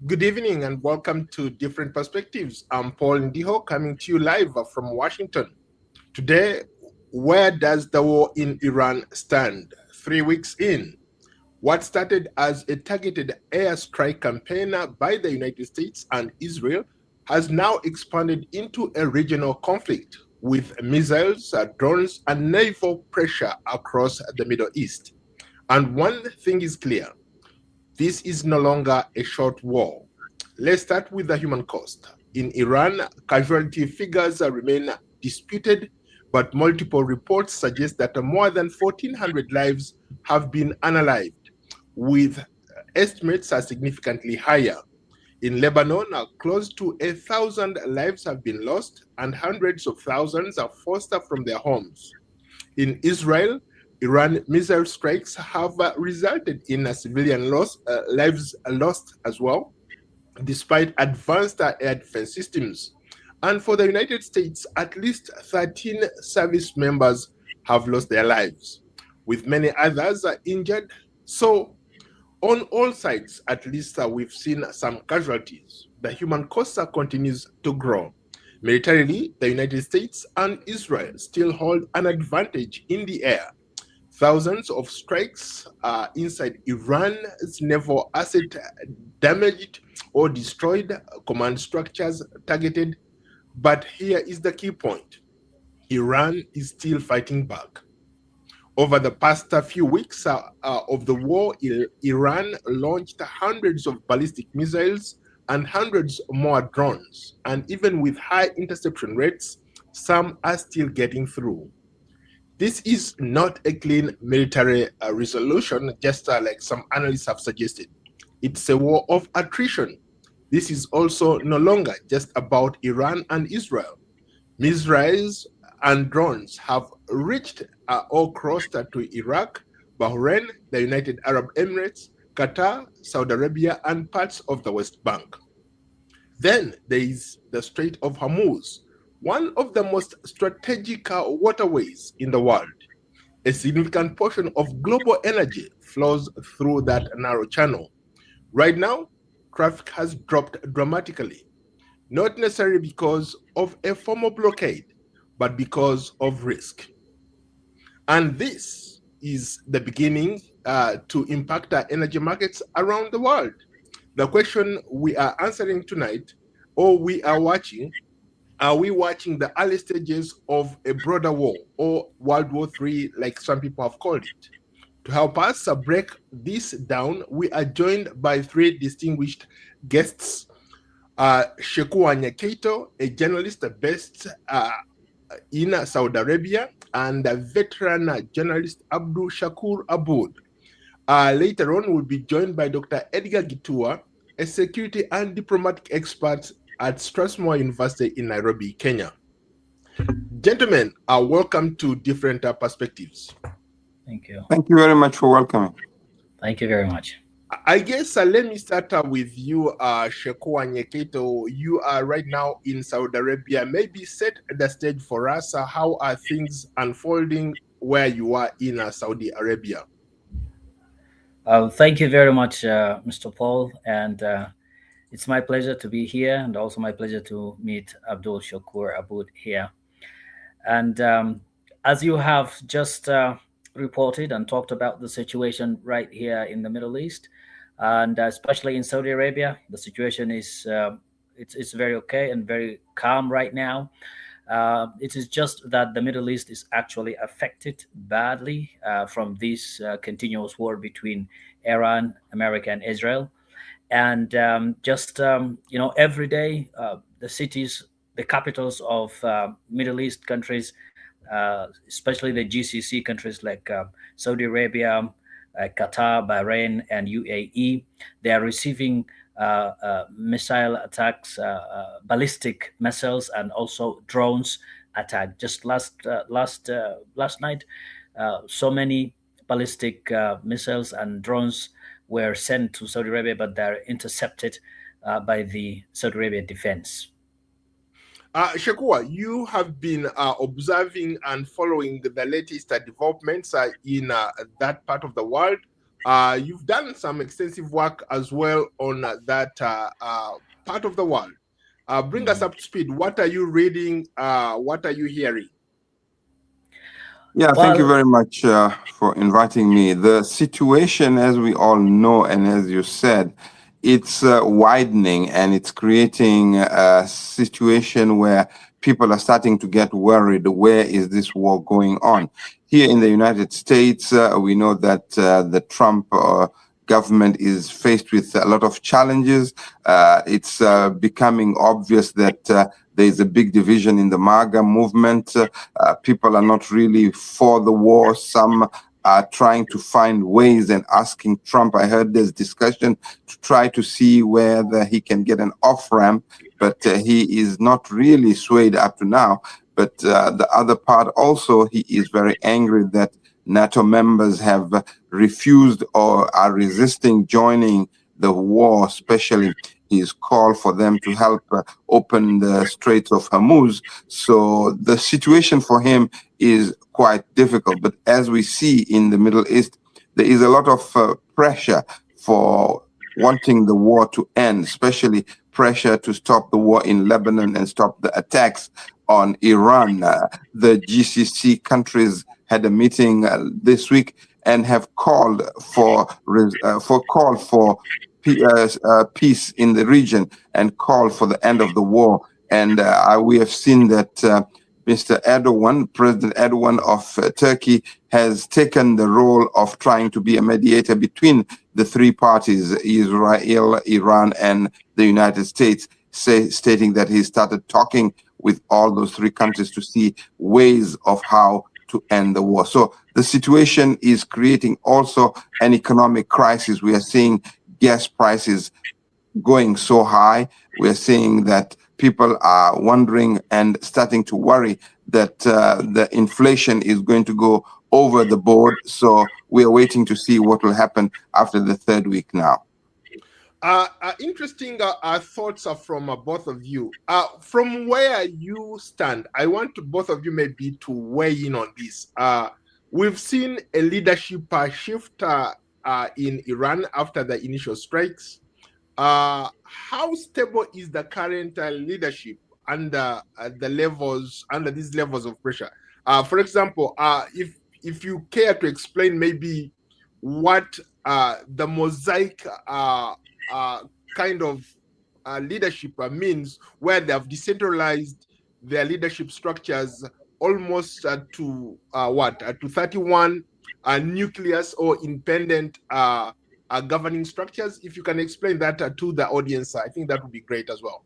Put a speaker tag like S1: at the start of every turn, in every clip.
S1: Good evening and welcome to Different Perspectives. I'm Paul Ndiho coming to you live from Washington. Today, where does the war in Iran stand? 3 weeks in, what started as a targeted airstrike campaign by the United States and Israel has now expanded into a regional conflict with missiles, drones, and naval pressure across the Middle East. And one thing is clear. This is no longer a short war. Let's start with the human cost. In Iran, casualty figures remain disputed, but multiple reports suggest that more than 1,400 lives have been unalived, with estimates are significantly higher. In Lebanon, close to 1,000 lives have been lost, and hundreds of thousands are forced from their homes. In Israel, Iran missile strikes have resulted in civilian lives lost as well, despite advanced air defense systems. And for the United States, at least 13 service members have lost their lives, with many others injured. So on all sides, at least we've seen some casualties. The human cost continues to grow. Militarily, the United States and Israel still hold an advantage in the air. Thousands of strikes inside Iran's naval asset damaged or destroyed, command structures targeted. But here is the key point. Iran is still fighting back. Over the past few weeks of the war, Iran launched hundreds of ballistic missiles and hundreds more drones. And even with high interception rates, some are still getting through. This is not a clean military resolution, just like some analysts have suggested. It's a war of attrition. This is also no longer just about Iran and Israel. Missiles and drones have reached or crossed to Iraq, Bahrain, the United Arab Emirates, Qatar, Saudi Arabia, and parts of the West Bank. Then there is the Strait of Hormuz, one of the most strategic waterways in the world. A significant portion of global energy flows through that narrow channel. Right now, traffic has dropped dramatically, not necessarily because of a formal blockade, but because of risk. And this is the beginning to impact our energy markets around the world. The question we are answering tonight, or we are watching, are we watching the early stages of a broader war, or World War III, like some people have called it? To help us break this down, we are joined by three distinguished guests. Shekua Nyaketo, a journalist based in Saudi Arabia, and a veteran journalist Abdul Shakur Aboud. Later on, we'll be joined by Dr. Edgar Gitua, a security and diplomatic expert at Strathmore University in Nairobi, Kenya. Gentlemen, welcome to Different Perspectives.
S2: Thank you.
S3: Thank you very much for welcoming.
S2: Thank you very much.
S1: I guess let me start with you, Shekua Nyaketo. You are right now in Saudi Arabia. Maybe set the stage for us. How are things unfolding where you are in Saudi Arabia?
S2: Thank you very much, Mr. Paul. And it's my pleasure to be here, and also my pleasure to meet Abdul Shakur Aboud here. And as you have just reported and talked about the situation right here in the Middle East, and especially in Saudi Arabia, the situation is it's very okay and very calm right now. It is just that the Middle East is actually affected badly from this continuous war between Iran, America, and Israel. And every day, the cities, the capitals of Middle East countries, especially the GCC countries like Saudi Arabia, Qatar, Bahrain, and UAE, they are receiving missile attacks, ballistic missiles, and also drones attack. Just last night, so many ballistic missiles and drones were sent to Saudi Arabia, but they're intercepted by the Saudi Arabia defense.
S1: Shekua, you have been observing and following the latest developments in that part of the world. You've done some extensive work as well on that part of the world. Bring us up to speed. What are you reading? What are you hearing?
S3: Yeah, thank you very much for inviting me. The situation, as we all know, and as you said, it's widening, and it's creating a situation where people are starting to get worried. Where is this war going on? Here in the United States, we know that the Trump government is faced with a lot of challenges. It's becoming obvious that there is a big division in the MAGA movement. People are not really for the war. Some are trying to find ways and asking Trump. I heard there's discussion to try to see whether he can get an off-ramp, but he is not really swayed up to now. But the other part also, he is very angry that NATO members have refused or are resisting joining the war, especially his call for them to help open the Strait of Hormuz. So the situation for him is quite difficult. But as we see in the Middle East, there is a lot of pressure for wanting the war to end, especially pressure to stop the war in Lebanon and stop the attacks on Iran. The GCC countries had a meeting this week and have called for peace in the region and call for the end of the war. And we have seen that Mr. Erdogan, President Erdogan of Turkey, has taken the role of trying to be a mediator between the three parties, Israel, Iran, and the United States, stating that he started talking with all those three countries to see ways of how to end the war. So the situation is creating also an economic crisis. We are seeing gas prices going so high. We are seeing that people are wondering and starting to worry that the inflation is going to go over the board. So we are waiting to see what will happen after the third week now.
S1: Interesting thoughts from both of you. From where you stand, I want both of you maybe to weigh in on this. We've seen a leadership shift in Iran after the initial strikes. How stable is the current leadership under these levels of pressure? For example, if you care to explain maybe what the mosaic kind of leadership means, where they have decentralized their leadership structures almost to 31 nucleus or independent governing structures. If you can explain that to the audience, I think that would be great as well.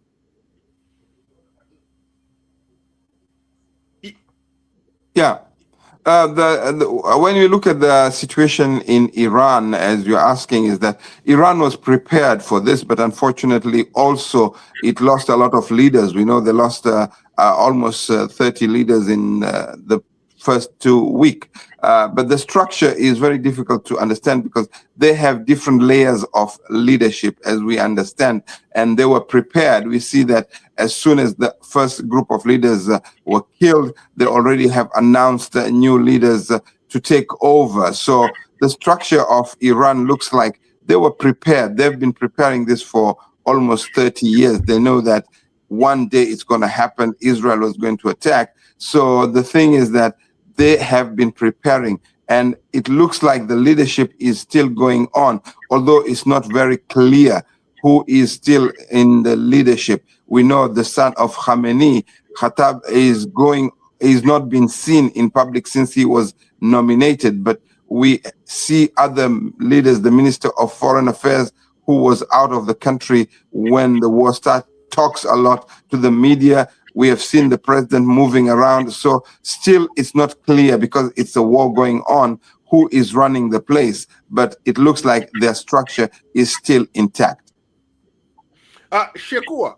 S3: Yeah. When you look at the situation in Iran, as you're asking, is that Iran was prepared for this, but unfortunately also it lost a lot of leaders. We know they lost almost 30 leaders in the first 2 weeks. But the structure is very difficult to understand because they have different layers of leadership, as we understand, and they were prepared. We see that as soon as the first group of leaders were killed, they already have announced new leaders to take over. So the structure of Iran looks like they were prepared. They've been preparing this for almost 30 years. They know that one day it's going to happen. Israel was going to attack. So the thing is that they have been preparing, and it looks like the leadership is still going on, although it's not very clear who is still in the leadership. We know the son of Khamenei, Khattab, is not been seen in public since he was nominated, but we see other leaders, the Minister of Foreign Affairs, who was out of the country when the war started, talks a lot to the media. We have seen the president moving around. So still it's not clear, because it's a war going on, who is running the place. But it looks like their structure is still intact.
S1: Shekua,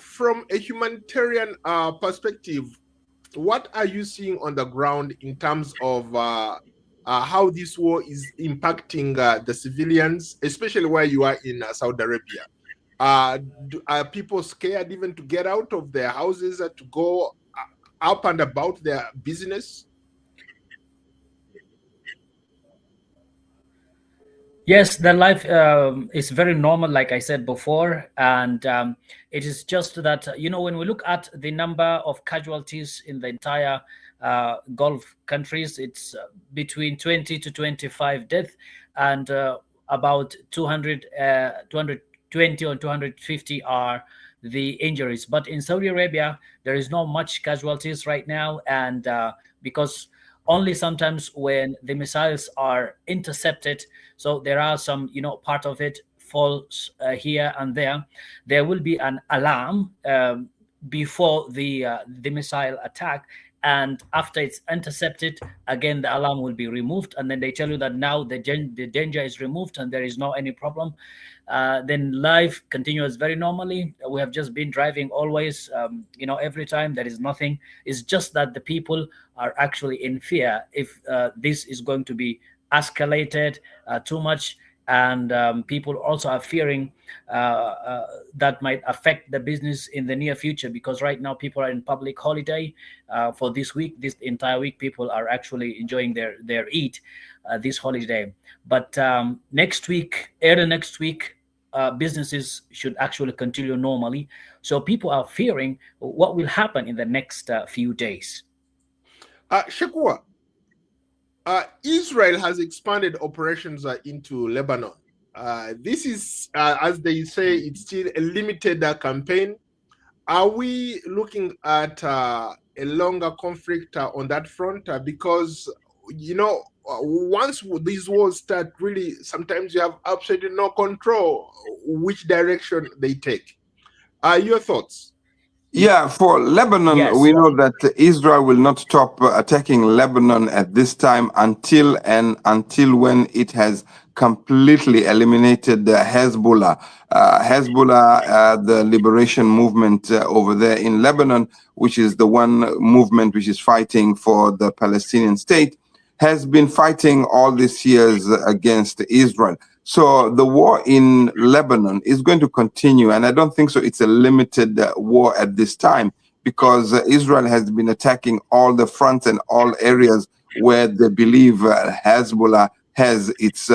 S1: from a humanitarian perspective, what are you seeing on the ground in terms of how this war is impacting the civilians, especially where you are in Saudi Arabia. Are people scared even to get out of their houses to go up and about their business?
S2: Yes, the life is very normal, like I said before, and it is just that when we look at the number of casualties in the entire Gulf countries, it's between 20 to 25 deaths, and about 220 or 250 are the injuries. But in Saudi Arabia, there is not much casualties right now, and because only sometimes when the missiles are intercepted, so there are some part of it falls here and there will be an alarm before the missile attack, and after it's intercepted again the alarm will be removed, and then they tell you that now the danger is removed and there is no any problem. Then life continues very normally. We have just been driving always, every time there is nothing. It's just that the people are actually in fear if this is going to be escalated too much, and people also are fearing that might affect the business in the near future, because right now people are in public holiday for this week. This entire week people are actually enjoying their Eid this holiday. But next week, early next week, businesses should actually continue normally. So people are fearing what will happen in the next few days.
S1: Shakur, Israel has expanded operations into Lebanon. This is, as they say, it's still a limited campaign. Are we looking at a longer conflict on that front? Because, once these wars start, really, sometimes you have absolutely no control which direction they take. Your thoughts?
S3: Yeah, for Lebanon,
S2: Yes.
S3: we know that Israel will not stop attacking Lebanon at this time until when it has completely eliminated the Hezbollah. The liberation movement over there in Lebanon, which is the one movement which is fighting for the Palestinian state, has been fighting all these years against Israel. So the war in Lebanon is going to continue, and I don't think so it's a limited war at this time, because Israel has been attacking all the fronts and all areas where they believe Hezbollah has its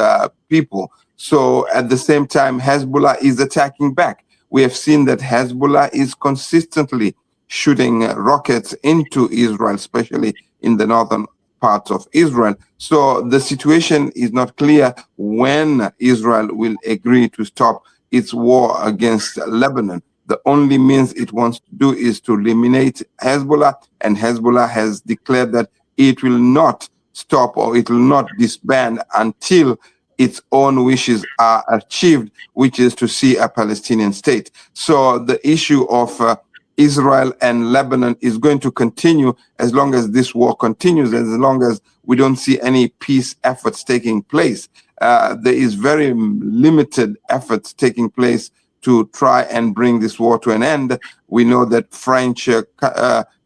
S3: people. So at the same time, Hezbollah is attacking back. We have seen that Hezbollah is consistently shooting rockets into Israel, especially in the northern parts of Israel. So the situation is not clear when Israel will agree to stop its war against Lebanon. The only means it wants to do is to eliminate Hezbollah, and Hezbollah has declared that it will not stop or it will not disband until its own wishes are achieved, which is to see a Palestinian state. So the issue of Israel and Lebanon is going to continue as long as this war continues, as long as we don't see any peace efforts taking place. There is very limited efforts taking place to try and bring this war to an end. We know that French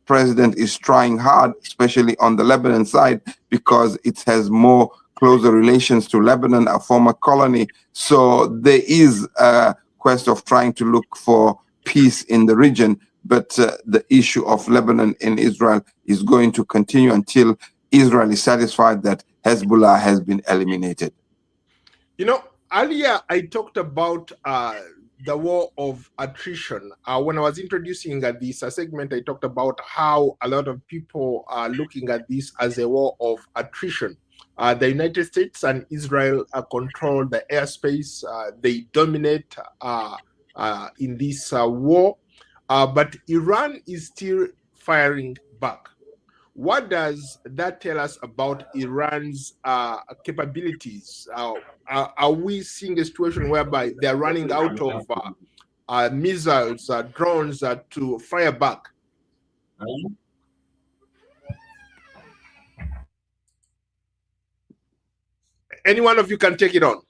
S3: president is trying hard, especially on the Lebanon side, because it has more closer relations to Lebanon, a former colony. So there is a quest of trying to look for peace in the region. But the issue of Lebanon and Israel is going to continue until Israel is satisfied that Hezbollah has been eliminated.
S1: Earlier I talked about the war of attrition. When I was introducing this segment, I talked about how a lot of people are looking at this as a war of attrition. The United States and Israel control the airspace. They dominate in this war. But Iran is still firing back. What does that tell us about Iran's capabilities? Are we seeing a situation whereby they're running out of missiles, drones to fire back? Any one of you can take it on.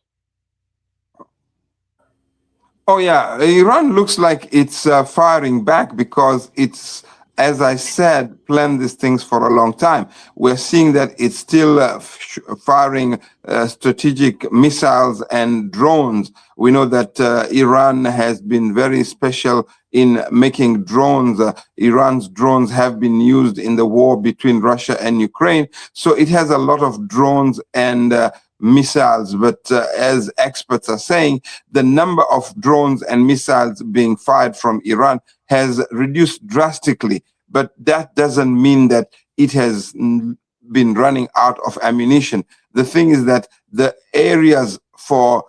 S3: Oh yeah, Iran looks like it's firing back because it's as I said, planned these things for a long time. We're seeing that it's still firing strategic missiles and drones. We know that Iran has been very special in making drones. Iran's drones have been used in the war between Russia and Ukraine. So it has a lot of drones and missiles. But as experts are saying, the number of drones and missiles being fired from Iran has reduced drastically. But that doesn't mean that it has been running out of ammunition. The thing is that the areas for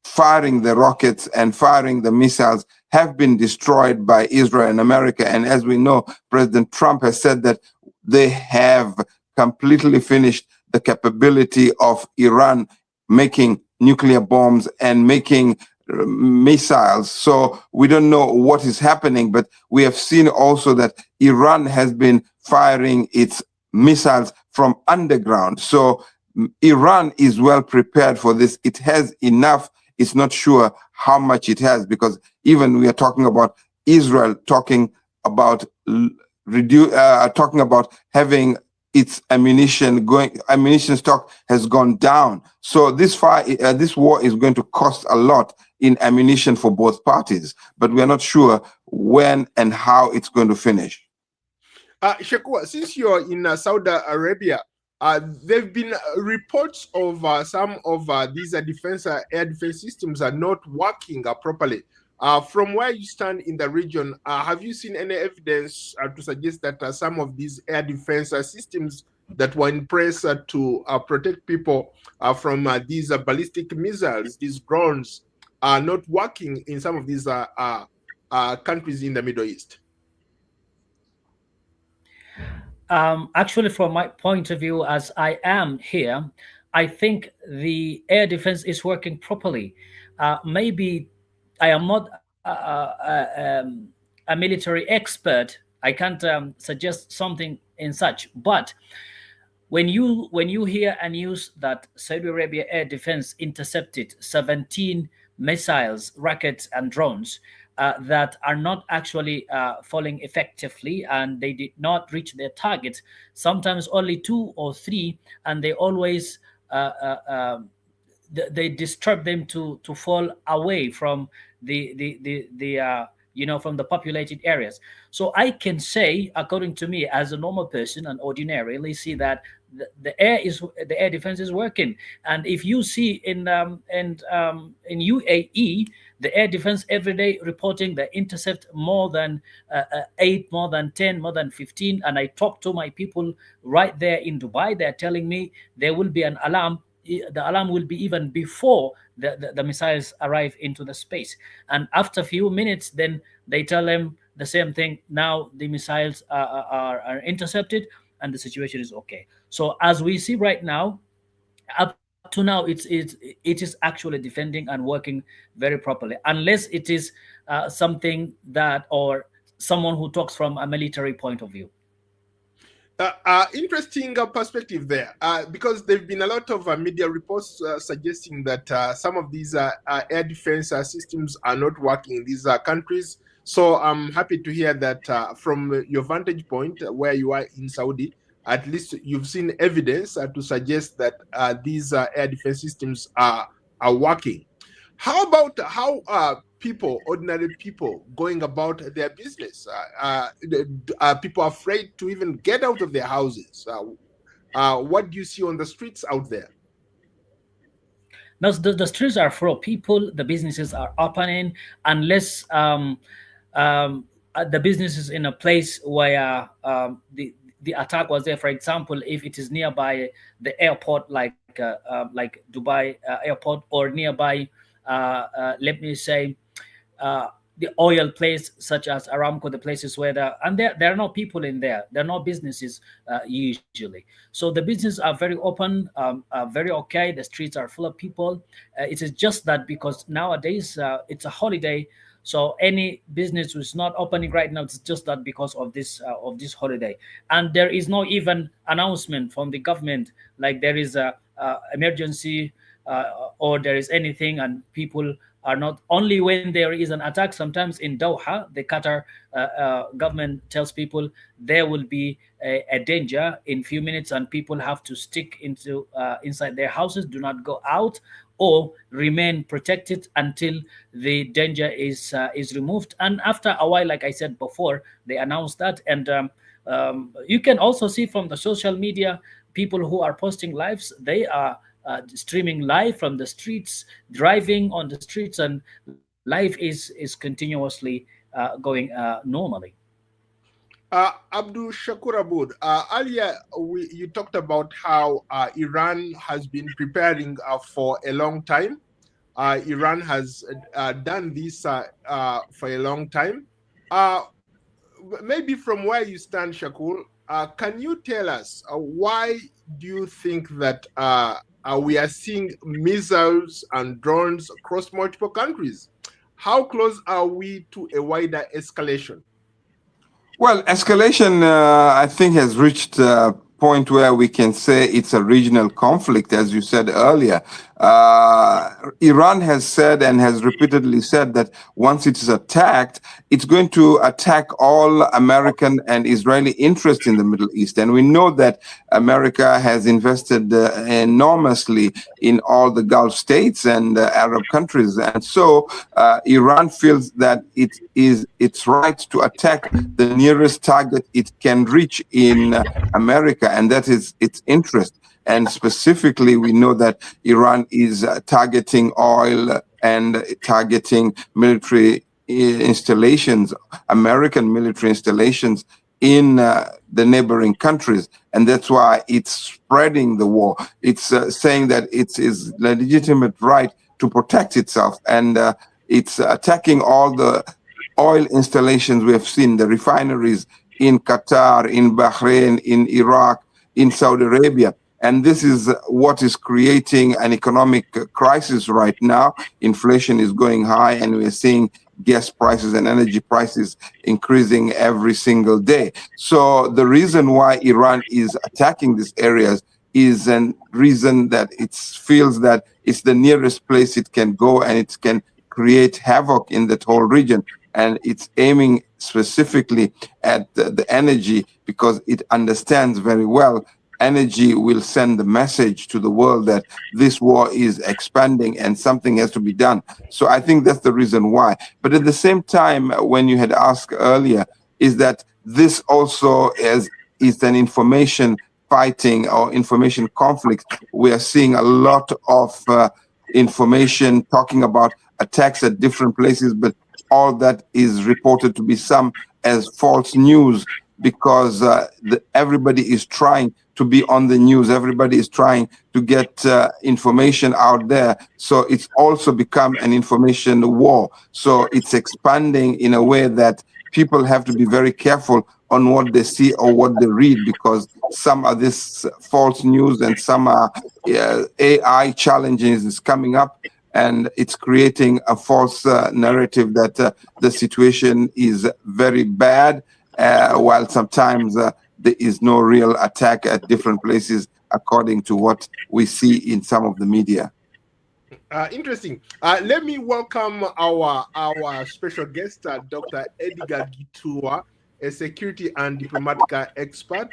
S3: firing the rockets and firing the missiles have been destroyed by Israel and America. And as we know, President Trump has said that they have completely finished the capability of Iran making nuclear bombs and making missiles. So we don't know what is happening, but we have seen also that Iran has been firing its missiles from underground. So Iran is well prepared for this. It has enough. It's not sure how much it has, because even we are talking about Israel talking about talking about having its ammunition stock has gone down. So this war is going to cost a lot in ammunition for both parties, but we are not sure when and how it's going to finish.
S1: Shakur, since you're in Saudi Arabia, there have been reports of some of these air defense systems are not working properly. From where you stand in the region, have you seen any evidence to suggest that some of these air defense systems that were in place to protect people from these ballistic missiles, these drones, are not working in some of these countries in the Middle East?
S2: Actually, from my point of view, as I am here, I think the air defense is working properly. Maybe I am not a military expert. I can't suggest something in such, but when you hear a news that Saudi Arabia air defense intercepted 17 missiles, rockets, and drones that are not actually falling effectively, and they did not reach their targets, sometimes only 2 or 3, and they always they disturb them to fall away from from the populated areas. So I can say, according to me, as a normal person and ordinarily, see that the air defense is working. And if you see in UAE, the air defense every day reporting the intercept more than 8, more than 10, more than 15. And I talk to my people right there in Dubai. They're telling me there will be an alarm. The alarm will be even before the missiles arrive into the space. And after a few minutes, then they tell them the same thing. Now the missiles are intercepted and the situation is okay. So as we see right now, up to now, it is actually defending and working very properly, unless it is something that, or someone who talks from a military point of view.
S1: Interesting perspective there, because there have been a lot of media reports suggesting that some of these air defense systems are not working in these countries. So I'm happy to hear that from your vantage point where you are in Saudi, at least you've seen evidence to suggest that these air defense systems are working. How about how ordinary people, going about their business? Are people afraid to even get out of their houses? What do you see on the streets out there?
S2: Now, the streets are full of people. The businesses are opening, unless the business is in a place where the attack was there. For example, if it is nearby the airport, like Dubai airport, or nearby, let me say, the oil place such as Aramco, the places where there are no people in there. There are no businesses usually. So the businesses are very open, very okay. The streets are full of people. It is just that because nowadays it's a holiday, so any business is not opening right now. It's just that because of this holiday, and there is no even announcement from the government like there is a emergency or there is anything, and people are not only when there is an attack. Sometimes in Doha, the Qatar government tells people there will be a danger in few minutes, and people have to stick into inside their houses, do not go out, or remain protected until the danger is removed. And after a while, like I said before, they announced that. And you can also see from the social media, people who are posting lives, they are streaming live from the streets, driving on the streets, and life is continuously going normally.
S1: Abdul Shakur Aboud, earlier you talked about how Iran has been preparing for a long time. Iran has done this for a long time. Maybe from where you stand, Shakur, can you tell us why do you think that we are seeing missiles and drones across multiple countries? How close are we to a wider escalation?
S3: Well, escalation, I think, has reached a point where we can say it's a regional conflict, as you said earlier. Iran has said and has repeatedly said that once it is attacked, it's going to attack all American and Israeli interests in the Middle East. And we know that America has invested enormously in all the Gulf states and Arab countries. And so Iran feels that it is its right to attack the nearest target it can reach in America, and that is its interest. And specifically, we know that Iran is targeting oil and targeting military installations, American military installations in the neighboring countries. And that's why it's spreading the war. It's saying that it's its legitimate right to protect itself. And it's attacking all the oil installations we have seen, the refineries in Qatar, in Bahrain, in Iraq, in Saudi Arabia. And this is what is creating an economic crisis right now. Inflation is going high, and we're seeing gas prices and energy prices increasing every single day. So the reason why Iran is attacking these areas is a reason that it feels that it's the nearest place it can go, and it can create havoc in that whole region. And it's aiming specifically at the energy, because it understands very well energy will send the message to the world that this war is expanding and something has to be done. So I think that's the reason why. But at the same time, when you had asked earlier, is that this also is an information fighting or information conflict. We are seeing a lot of information talking about attacks at different places, but all that is reported to be some as false news, because everybody is trying to be on the news. Everybody is trying to get information out there. So it's also become an information war. So it's expanding in a way that people have to be very careful on what they see or what they read, because some are this false news and some are AI challenges is coming up, and it's creating a false narrative that the situation is very bad, while sometimes there is no real attack at different places, according to what we see in some of the media.
S1: Interesting. Let me welcome our special guest, Dr. Edgar Gitua, a security and diplomatic expert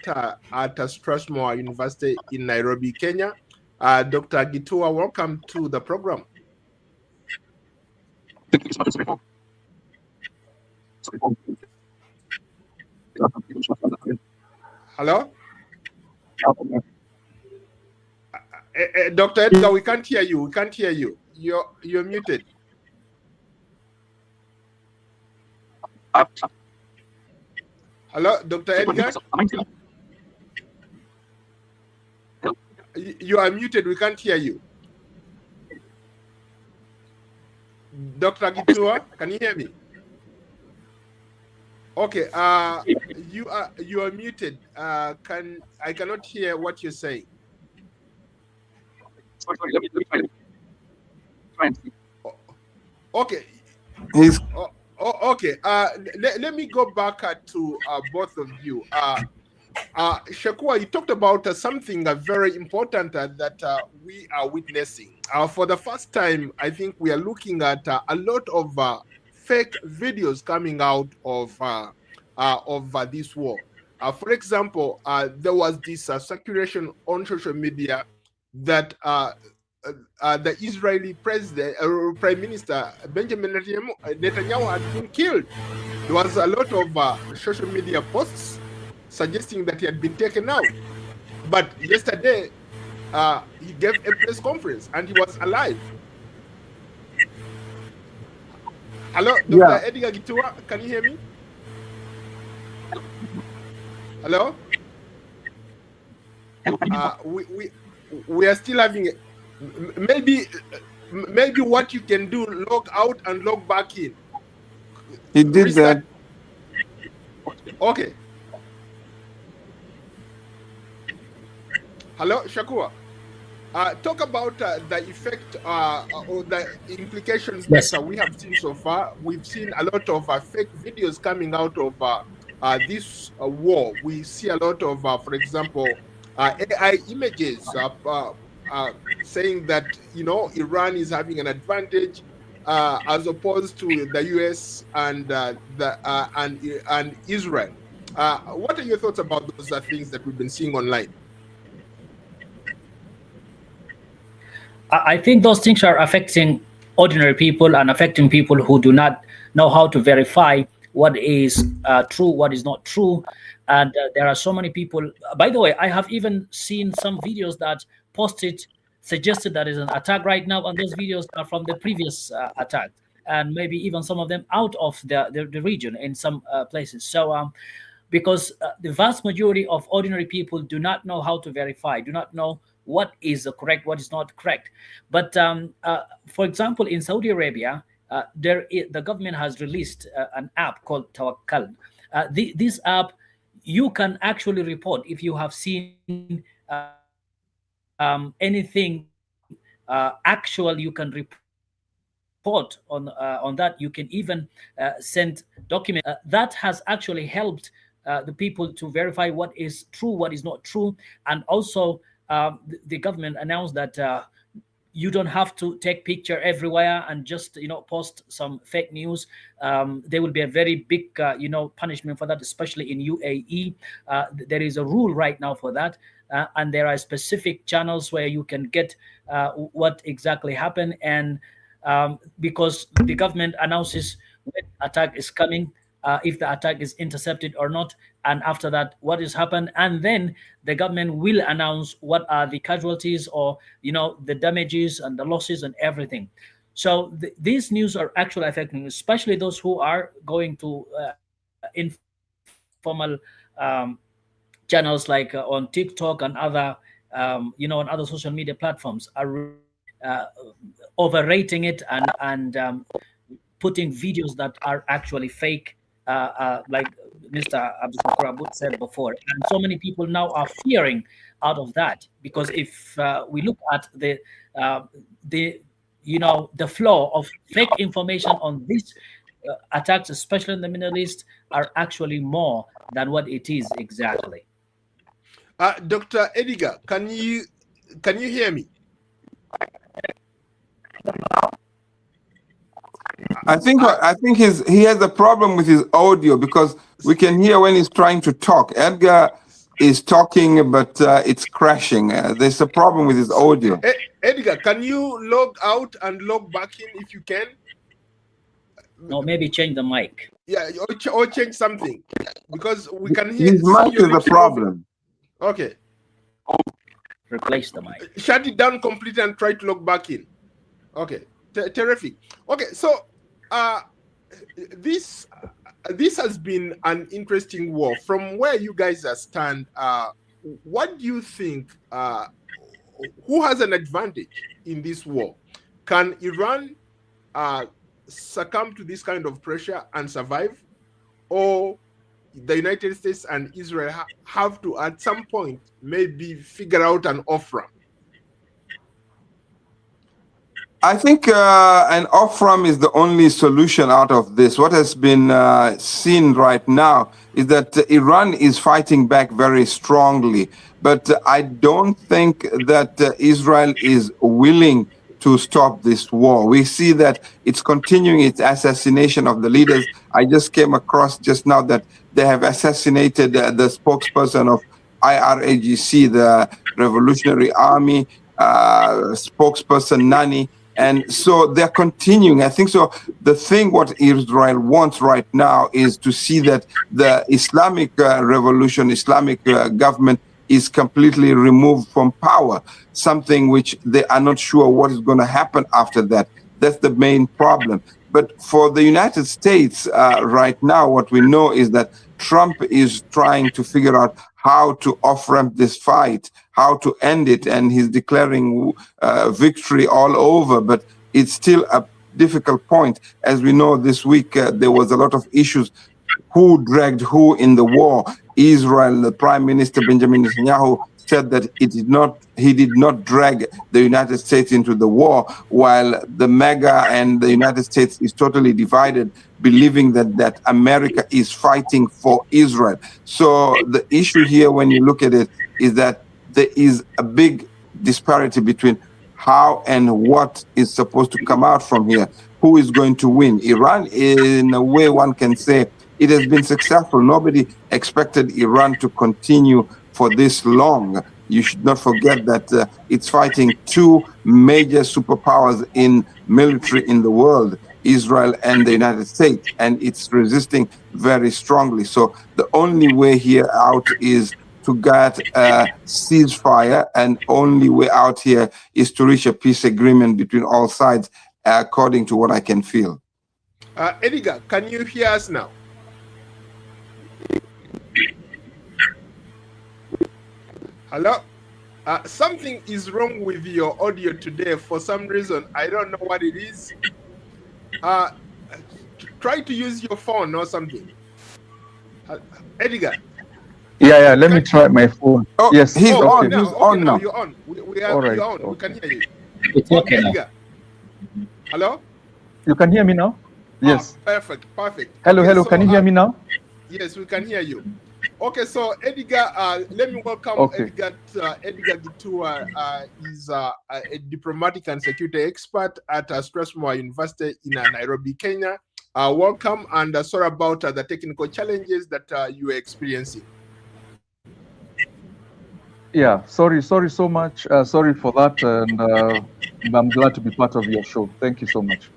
S1: at Strathmore University in Nairobi, Kenya. Dr. Gitua, welcome to the program. Hello? Dr. Edgar, we can't hear you. We can't hear you. You're muted. Hello, Dr. Edgar? You are muted. We can't hear you. Dr. Gitua, can you hear me? Okay, you are muted. I cannot hear what you're saying. Okay. Okay. Let me go back to both of you. Shakua, you talked about something very important that we are witnessing. For the first time, I think we are looking at a lot of fake videos coming out of this war. For example, there was this circulation on social media that the Israeli president, Prime Minister Benjamin Netanyahu had been killed. There was a lot of social media posts suggesting that he had been taken out. But yesterday, he gave a press conference and he was alive. Hello, Dr. Edgar Gitua, can you hear me? Hello? We are still having maybe what you can do, log out and log back in.
S3: He did
S1: Restart.
S3: that.
S1: Okay. Hello, Shakua. Talk about the effect or the implications that we have seen so far. We've seen a lot of fake videos coming out of this war. We see a lot of, for example, AI images saying that Iran is having an advantage as opposed to the US and and Israel. What are your thoughts about those things that we've been seeing online?
S2: I think those things are affecting ordinary people and affecting people who do not know how to verify what is true, what is not true. And there are so many people. By the way, I have even seen some videos that suggested that is an attack right now, and those videos are from the previous attack, and maybe even some of them out of the region in some places. So because the vast majority of ordinary people do not know how to verify, do not know what is correct, what is not correct. But for example, in Saudi Arabia, the government has released an app called Tawakkal. This app, you can actually report if you have seen anything actual. You can report on that. You can even send documents. That has actually helped the people to verify what is true, what is not true, and also the government announced that you don't have to take picture everywhere and just post some fake news. There will be a very big punishment for that, especially in UAE. There is a rule right now for that, and there are specific channels where you can get what exactly happened. And because the government announces when attack is coming, if the attack is intercepted or not, and after that what has happened, and then the government will announce what are the casualties or the damages and the losses and everything. So these news are actually affecting, especially those who are going to informal channels like on TikTok and other on other social media platforms are overrating it and putting videos that are actually fake, like Mr. Abdul Abud said before. And so many people now are fearing out of that, because if we look at the flow of fake information on these attacks, especially in the Middle East, are actually more than what it is exactly.
S1: Dr. Edgar, can you hear me?
S3: I think he has a problem with his audio, because we can hear when he's trying to talk. Edgar is talking, but it's crashing. There's a problem with his audio.
S1: Edgar, can you log out and log back in if you can?
S2: No, maybe change the mic.
S1: Yeah, or change something, because we can hear.
S3: His mic is the problem.
S1: Okay.
S2: Replace the mic.
S1: Shut it down completely and try to log back in. Okay. Terrific. Okay, so this has been an interesting war. From where you guys stand, what do you think? Who has an advantage in this war? Can Iran succumb to this kind of pressure and survive, or the United States and Israel have to, at some point, maybe figure out an off-ramp?
S3: I think an off-ramp is the only solution out of this. What has been seen right now is that Iran is fighting back very strongly, but I don't think that Israel is willing to stop this war. We see that it's continuing its assassination of the leaders. I just came across just now that they have assassinated the spokesperson of IRAGC, the Revolutionary Army, spokesperson Nani. And so they're continuing. I think so. The thing what Israel wants right now is to see that the Islamic revolution, Islamic government is completely removed from power, something which they are not sure what is going to happen after that. That's the main problem. But for the United States right now, what we know is that Trump is trying to figure out how to off-ramp this fight, how to end it, and he's declaring victory all over, but it's still a difficult point. As we know, this week there was a lot of issues. Who dragged who in the war? Israel, the Prime Minister Benjamin Netanyahu said that he did not drag the United States into the war, while the MAGA and the United States is totally divided, believing that America is fighting for Israel. So the issue here, when you look at it, is that there is a big disparity between how and what is supposed to come out from here. Who is going to win? Iran, in a way, one can say it has been successful. Nobody expected Iran to continue for this long. You should not forget that it's fighting two major superpowers in military in the world, Israel and the United States, and it's resisting very strongly. So the only way here out is to get a ceasefire, and only way out here is to reach a peace agreement between all sides, according to what I can feel.
S1: Edgar, can you hear us now? Hello? Something is wrong with your audio today for some reason. I don't know what it is. Try to use your phone or something. Edgar.
S4: Yeah, let me try my phone.
S3: Oh,
S4: yes,
S3: he's
S4: okay.
S3: on. He's on now.
S1: You're on. We are
S4: All right,
S1: on.
S4: okay.
S1: We can hear you.
S2: It's okay now.
S1: Edgar. Hello?
S4: You can hear me now? Yes.
S1: Perfect.
S4: Hello,
S1: Okay,
S4: can you hear me now?
S1: Yes, we can hear you. Okay, so Edgar, let me welcome Edgar. Edgar Gitua is a diplomatic and security expert at Strathmore University in Nairobi, Kenya. Welcome, and sorry about the technical challenges that you are experiencing.
S4: Yeah, sorry so much. Sorry for that, and I'm glad to be part of your show. Thank you so much.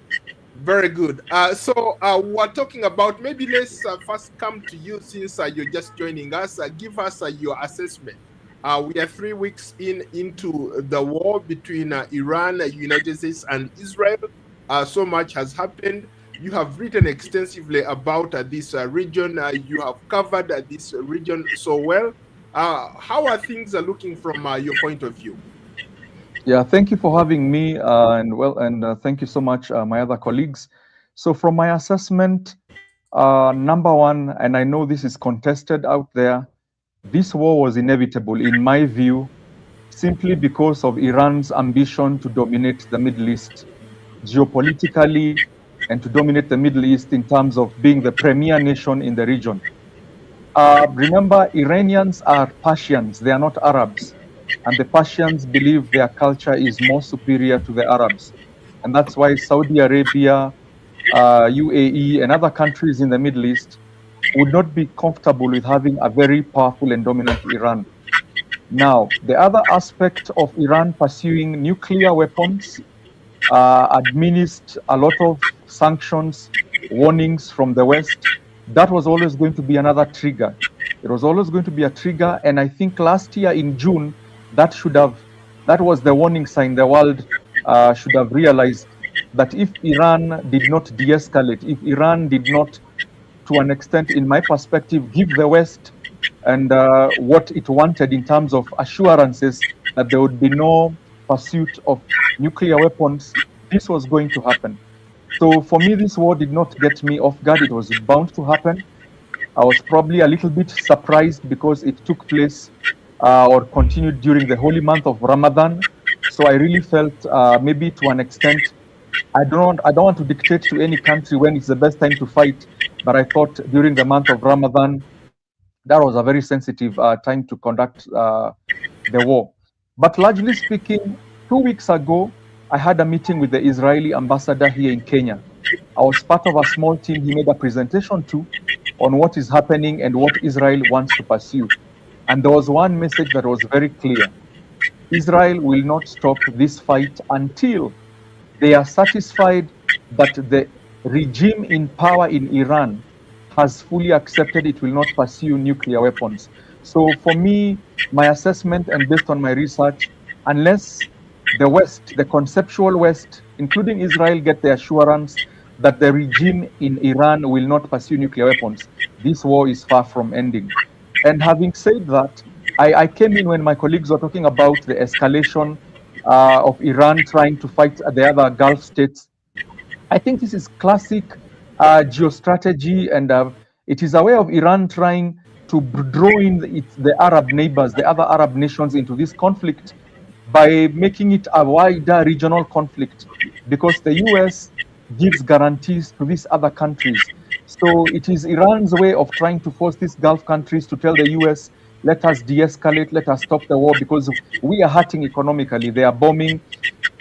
S1: Very good. So we're talking about, maybe let's first come to you since you're just joining us. Give us your assessment. We are 3 weeks into the war between Iran, United States, and Israel. So much has happened. You have written extensively about this region. You have covered this region so well. How are things looking from your point of view?
S4: Yeah, thank you for having me, and thank you so much, my other colleagues. So from my assessment, number one, and I know this is contested out there, this war was inevitable, in my view, simply because of Iran's ambition to dominate the Middle East geopolitically, and to dominate the Middle East in terms of being the premier nation in the region. Remember, Iranians are Persians, they are not Arabs. And the Persians believe their culture is more superior to the Arabs. And that's why Saudi Arabia, UAE, and other countries in the Middle East would not be comfortable with having a very powerful and dominant Iran. Now, the other aspect of Iran pursuing nuclear weapons, administered a lot of sanctions, warnings from the West, that was always going to be another trigger. It was always going to be a trigger, and I think last year in June, that was the warning sign. The world should have realized that if Iran did not de-escalate, if Iran did not, to an extent, in my perspective, give the West and what it wanted in terms of assurances that there would be no pursuit of nuclear weapons, this was going to happen. So for me, this war did not get me off guard. It was bound to happen. I was probably a little bit surprised because it took place or continued during the holy month of Ramadan. So I really felt maybe to an extent, I don't want to dictate to any country when it's the best time to fight, but I thought during the month of Ramadan, that was a very sensitive time to conduct the war. But largely speaking, 2 weeks ago, I had a meeting with the Israeli ambassador here in Kenya. I was part of a small team he made a presentation to on what is happening and what Israel wants to pursue. And there was one message that was very clear. Israel will not stop this fight until they are satisfied that the regime in power in Iran has fully accepted it will not pursue nuclear weapons. So for me, my assessment and based on my research, unless the West, the conceptual West, including Israel, get the assurance that the regime in Iran will not pursue nuclear weapons, this war is far from ending. And having said that, I came in when my colleagues were talking about the escalation of Iran trying to fight the other Gulf states. I think this is classic geostrategy, and it is a way of Iran trying to draw in the Arab neighbors, the other Arab nations into this conflict by making it a wider regional conflict, because the US gives guarantees to these other countries. So it is Iran's way of trying to force these Gulf countries to tell the US, let us de-escalate, let us stop the war, because we are hurting economically. They are bombing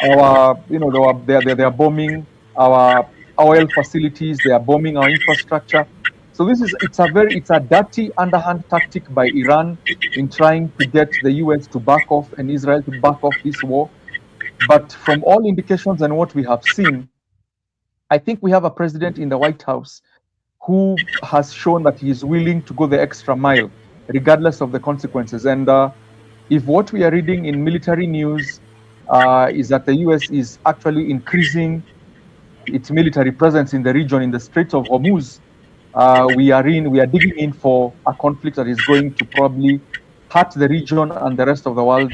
S4: our, they are bombing our oil facilities, they are bombing our infrastructure. So it's a dirty underhand tactic by Iran in trying to get the US to back off and Israel to back off this war. But from all indications and what we have seen, I think we have a president in the White House who has shown that he is willing to go the extra mile, regardless of the consequences. And if what we are reading in military news is that the US is actually increasing its military presence in the region, in the Strait of Hormuz, we are digging in for a conflict that is going to probably hurt the region and the rest of the world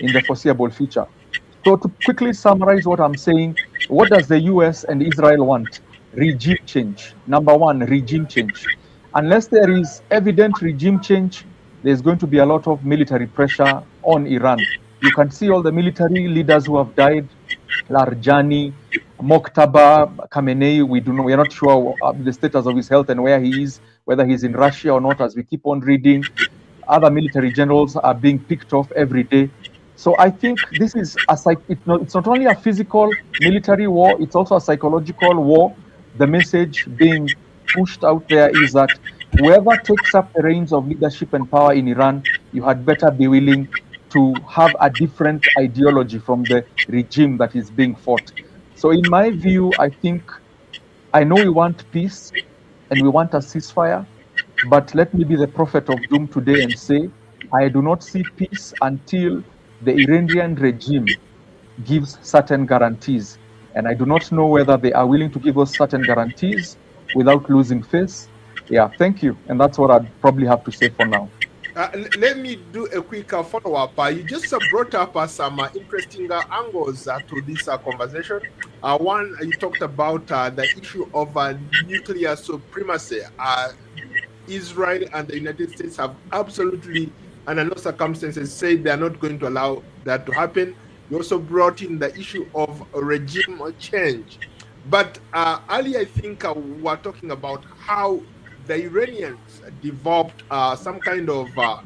S4: in the foreseeable future. So to quickly summarize what I'm saying, what does the US and Israel want? Regime change. Number one, regime change. Unless there is evident regime change, there's going to be a lot of military pressure on Iran. You can see all the military leaders who have died, Larjani, Mokhtaba, Khamenei. We are not sure the status of his health and where he is, whether he's in Russia or not, as we keep on reading. Other military generals are being picked off every day. So I think this is it's not only a physical military war, it's also a psychological war. The message being pushed out there is that whoever takes up the reins of leadership and power in Iran, you had better be willing to have a different ideology from the regime that is being fought. So in my view, I know we want peace and we want a ceasefire, but let me be the prophet of doom today and say, I do not see peace until the Iranian regime gives certain guarantees. And I do not know whether they are willing to give us certain guarantees without losing face. Yeah, thank you. And that's what I'd probably have to say for now.
S1: Let me do a quick follow-up. You just brought up some interesting angles to this conversation. One, you talked about the issue of nuclear supremacy. Israel and the United States have absolutely, under no circumstances, said they are not going to allow that to happen. You also brought in the issue of regime change. But earlier, I think we were talking about how the Iranians developed some kind of a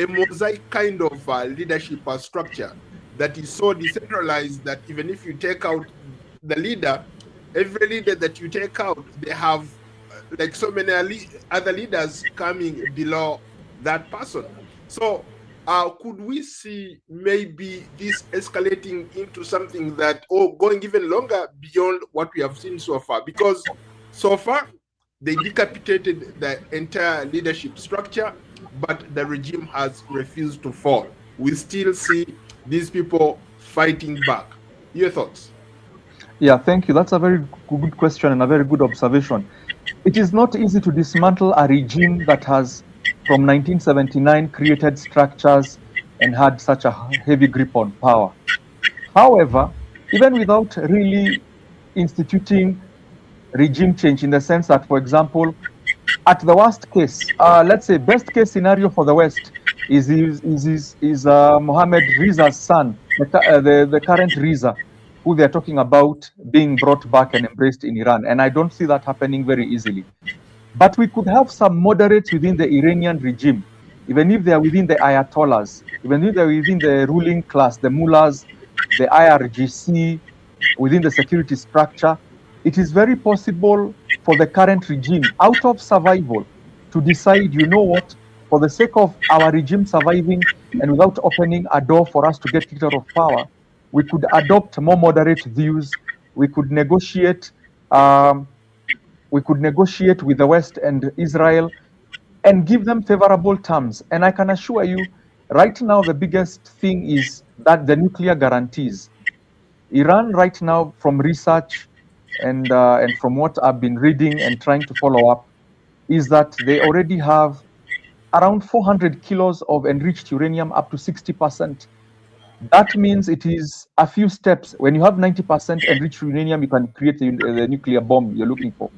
S1: mosaic kind of leadership structure that is so decentralized that even if you take out the leader, every leader that you take out, they have like so many other leaders coming below that person. So could we see maybe this escalating into something that, or going even longer beyond what we have seen so far? Because so far, they decapitated the entire leadership structure, but the regime has refused to fall. We still see these people fighting back. Your thoughts?
S4: Yeah, thank you. That's a very good question and a very good observation. It is not easy to dismantle a regime that has, from 1979, created structures and had such a heavy grip on power. However, even without really instituting regime change, in the sense that, for example, at the worst case, let's say best case scenario for the West, is Mohammed Riza's son, the current Riza, who they're talking about being brought back and embraced in Iran. And I don't see that happening very easily. But we could have some moderates within the Iranian regime, even if they're within the Ayatollahs, even if they're within the ruling class, the mullahs, the IRGC, within the security structure. It is very possible for the current regime, out of survival, to decide, you know what, for the sake of our regime surviving and without opening a door for us to get kicked out of power, we could adopt more moderate views. We could negotiate. We could negotiate with the West and Israel and give them favorable terms. And I can assure you, right now, the biggest thing is that the nuclear guarantees. Iran right now, from research and from what I've been reading and trying to follow up, is that they already have around 400 kilos of enriched uranium, up to 60%. That means it is a few steps. When you have 90% enriched uranium, you can create the nuclear bomb you're looking for.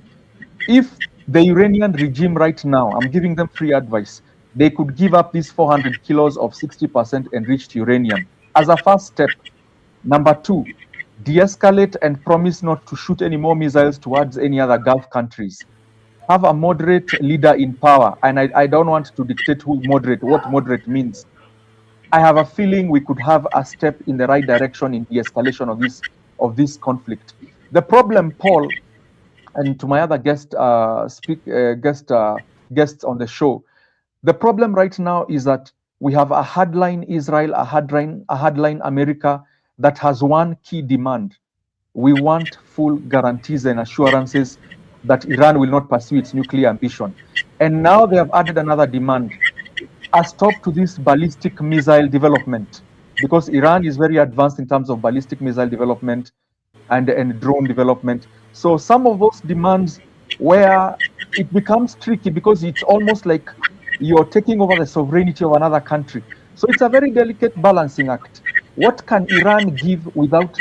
S4: If the Iranian regime right now, I'm giving them free advice, they could give up these 400 kilos of 60% enriched uranium as a first step. Number two, de-escalate and promise not to shoot any more missiles towards any other Gulf countries. Have a moderate leader in power. And I don't want to dictate who moderate, what moderate means. I have a feeling we could have a step in the right direction in de-escalation of this conflict. The problem, Paul, and to my other guests on the show, the problem right now is that we have a hardline Israel, a hardline America that has one key demand. We want full guarantees and assurances that Iran will not pursue its nuclear ambition. And now they have added another demand, a stop to this ballistic missile development, because Iran is very advanced in terms of ballistic missile development and drone development. So some of those demands where it becomes tricky because it's almost like you're taking over the sovereignty of another country. So it's a very delicate balancing act. What can Iran give without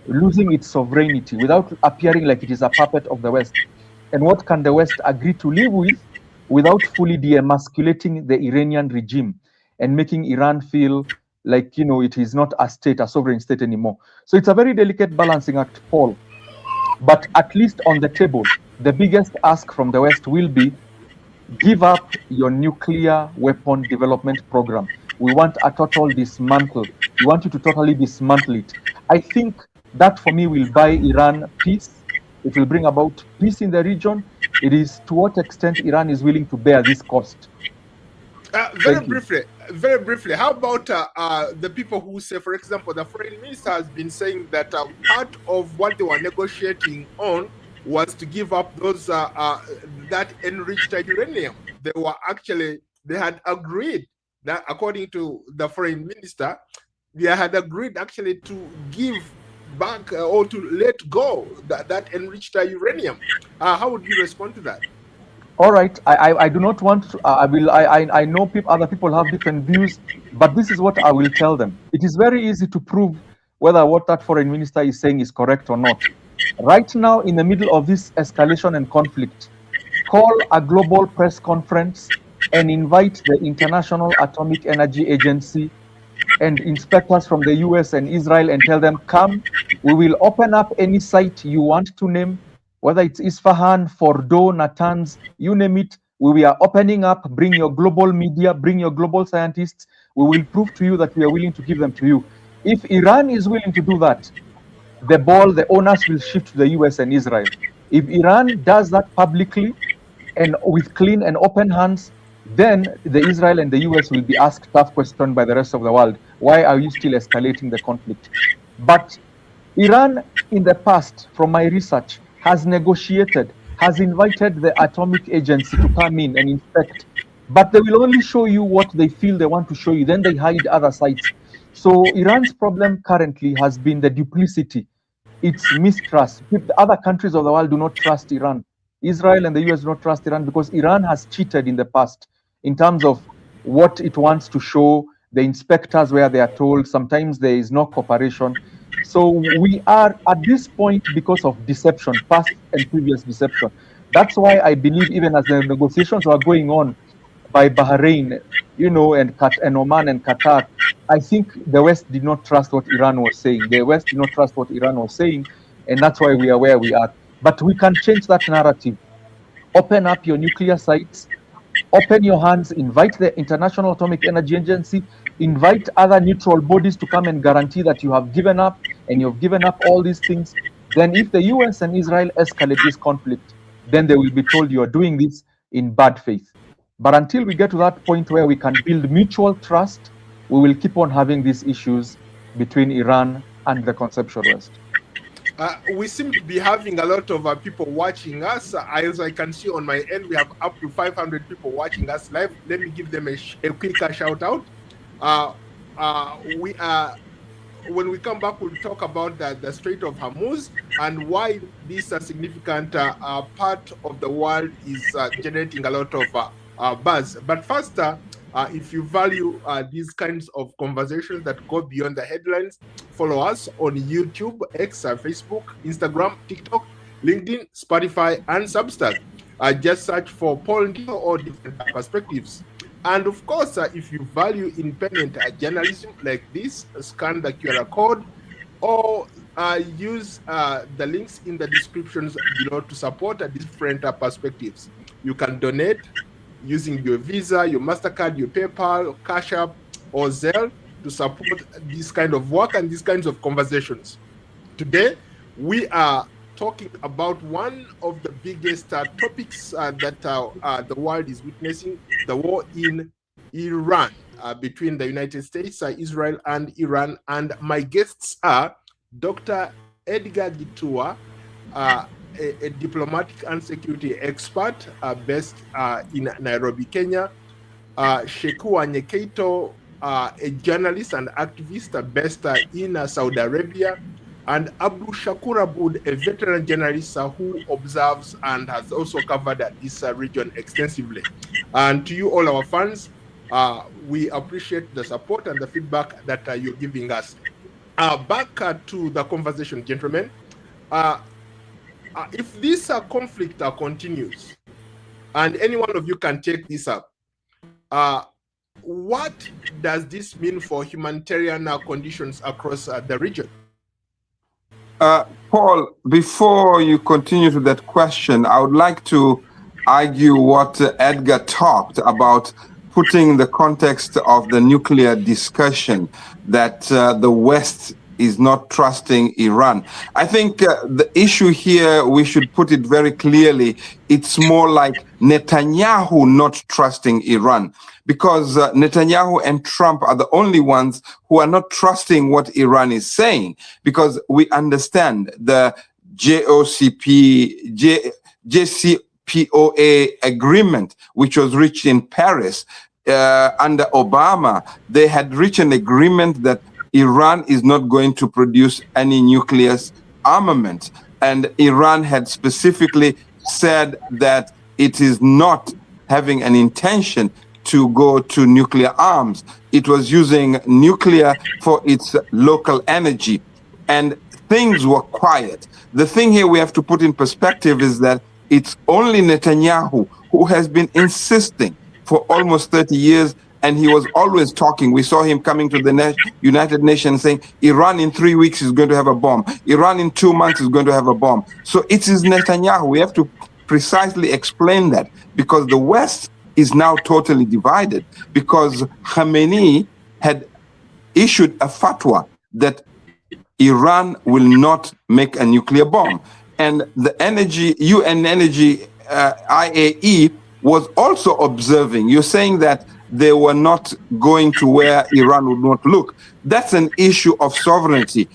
S4: losing its sovereignty, without appearing like it is a puppet of the West? And what can the West agree to live with without fully de-emasculating the Iranian regime and making Iran feel like, you know, it is not a state, a sovereign state anymore? So it's a very delicate balancing act, Paul. But at least on the table, the biggest ask from the West will be, give up your nuclear weapon development program. We want a total dismantle. We want you to totally dismantle it. I think that for me will buy Iran peace. It will bring about peace in the region. It is to what extent Iran is willing to bear this cost.
S1: Very briefly, how about the people who say, for example, the foreign minister has been saying that part of what they were negotiating on was to give up those that enriched uranium. They had agreed that, according to the foreign minister, they had agreed actually to give back or to let go that enriched uranium. How would you respond to that?
S4: All right, I do not want to, I know other people have different views, but this is what I will tell them. It is very easy to prove whether what that foreign minister is saying is correct or not. Right now, in the middle of this escalation and conflict, call a global press conference and invite the International Atomic Energy Agency and inspectors from the US and Israel and tell them, come, we will open up any site you want to name, whether it's Isfahan, Fordo, Natanz, you name it. We are opening up, bring your global media, bring your global scientists. We will prove to you that we are willing to give them to you. If Iran is willing to do that, the onus will shift to the US and Israel. If Iran does that publicly and with clean and open hands, then the Israel and the US will be asked tough questions by the rest of the world. Why are you still escalating the conflict? But Iran, in the past, from my research, has negotiated, has invited the atomic agency to come in and inspect, but they will only show you what they feel they want to show you, then they hide other sites. So Iran's problem currently has been the duplicity, its mistrust. The other countries of the world do not trust Iran. Israel and the US do not trust Iran because Iran has cheated in the past in terms of what it wants to show, the inspectors where they are told, sometimes there is no cooperation. So we are at this point because of deception, past and previous deception. That's why I believe even as the negotiations are going on, by Bahrain, and Oman and Qatar, I think the West did not trust what Iran was saying. The West did not trust what Iran was saying, and that's why we are where we are. But we can change that narrative. Open up your nuclear sites, open your hands, invite the International Atomic Energy Agency, invite other neutral bodies to come and guarantee that you have given up, and you've given up all these things. Then if the US and Israel escalate this conflict, then they will be told you are doing this in bad faith. But until we get to that point where we can build mutual trust, we will keep on having these issues between Iran and the conceptual West.
S1: We seem to be having a lot of people watching us. As I can see on my end, we have up to 500 people watching us live. Let me give them a quick shout out. When we come back, we'll talk about the Strait of Hormuz and why this significant part of the world is generating a lot of buzz. But first, if you value these kinds of conversations that go beyond the headlines, follow us on YouTube, X, Facebook, Instagram, TikTok, LinkedIn, Spotify, and Substack. Just search for Paul Ndiho or Different Perspectives. And of course, if you value independent journalism like this, scan the QR code or use the links in the descriptions below to support different perspectives. You can donate using your Visa, your MasterCard, your PayPal, Cash App, or Zelle to support this kind of work and these kinds of conversations. Today, we are talking about one of the biggest topics that the world is witnessing, the war in Iran, between the United States, Israel, and Iran. And my guests are Dr. Edgar Gitua, a diplomatic and security expert based in Nairobi, Kenya, Shekua Nyekeito, a journalist and activist based in Saudi Arabia, and Abdul Shakur Aboud, a veteran journalist who observes and has also covered this region extensively. And to you, all our fans, we appreciate the support and the feedback that you're giving us. Back to the conversation, gentlemen. If this conflict continues, and any one of you can take this up, what does this mean for humanitarian conditions across the region?
S3: Paul, before you continue to that question, I would like to argue what Edgar talked about, putting the context of the nuclear discussion, that the West is not trusting Iran. I think the issue here, we should put it very clearly, it's more like Netanyahu not trusting Iran, because Netanyahu and Trump are the only ones who are not trusting what Iran is saying, because we understand the JCPOA agreement, which was reached in Paris under Obama. They had reached an agreement that Iran is not going to produce any nuclear armament. And Iran had specifically said that it is not having an intention to go to nuclear arms. It was using nuclear for its local energy. And things were quiet. The thing here we have to put in perspective is that it's only Netanyahu who has been insisting for almost 30 years, and he was always talking. We saw him coming to the United Nations saying, Iran in 3 weeks is going to have a bomb. Iran in 2 months is going to have a bomb. So it is Netanyahu. We have to precisely explain that, because the West is now totally divided, because Khamenei had issued a fatwa that Iran will not make a nuclear bomb. And the UN Energy, IAE, was also observing. You're saying that they were not going to where Iran would not look. That's an issue of sovereignty.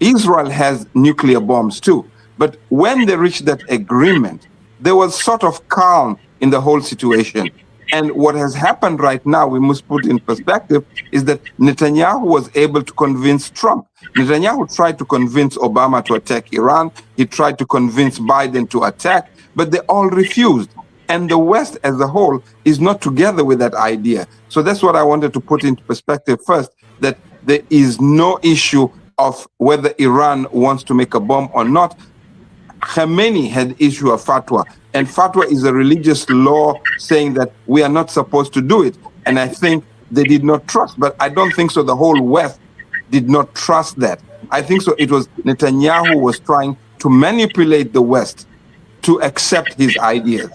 S3: Israel has nuclear bombs too. But when they reached that agreement, there was sort of calm in the whole situation. And what has happened right now, we must put in perspective, is that Netanyahu was able to convince Trump. Netanyahu tried to convince Obama to attack Iran. He tried to convince Biden to attack, but they all refused. And the West as a whole is not together with that idea. So that's what I wanted to put into perspective first, that there is no issue of whether Iran wants to make a bomb or not. Khamenei had issued a fatwa, And fatwa is a religious law saying that we are not supposed to do it. And I think they did not trust, but I don't think so. The whole West did not trust that. I think so. It was Netanyahu was trying to manipulate the West to accept his ideas.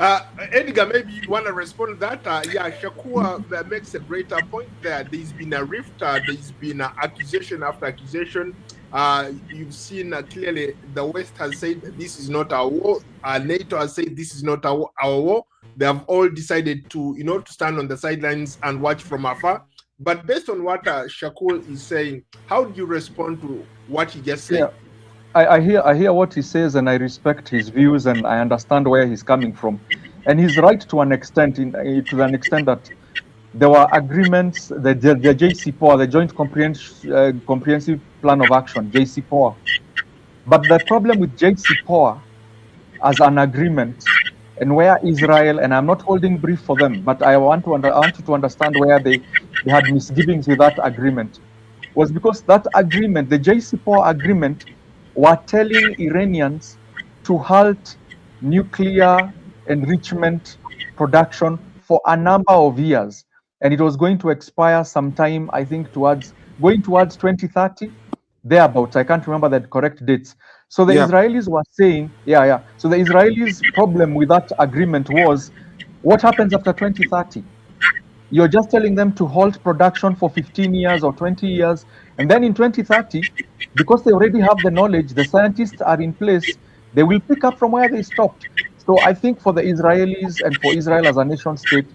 S1: Edgar, maybe you want to respond to that. Yeah, Shakur makes a greater point there. There's been a rift. There's been accusation after accusation. You've seen clearly the West has said this is not our war. NATO has said this is not our war. They have all decided to, to stand on the sidelines and watch from afar. But based on what Shakur is saying, how do you respond to what he just said?
S4: Yeah. I hear what he says, and I respect his views, and I understand where he's coming from, and he's right to an extent. To an extent that there were agreements, the JCPOA, the Joint Comprehensive Plan of Action, JCPOA. But the problem with JCPOA as an agreement, and where Israel, and I'm not holding brief for them, but I want you to understand where they had misgivings with that agreement, was because that agreement, the JCPOA agreement, were telling Iranians to halt nuclear enrichment production for a number of years. And it was going to expire sometime, I think, going towards 2030, thereabouts. I can't remember the correct dates. So the Israelis were saying, So the Israelis' problem with that agreement was, what happens after 2030? You're just telling them to halt production for 15 years or 20 years. And then in 2030, because they already have the knowledge, the scientists are in place, they will pick up from where they stopped. So I think for the Israelis and for Israel as a nation state,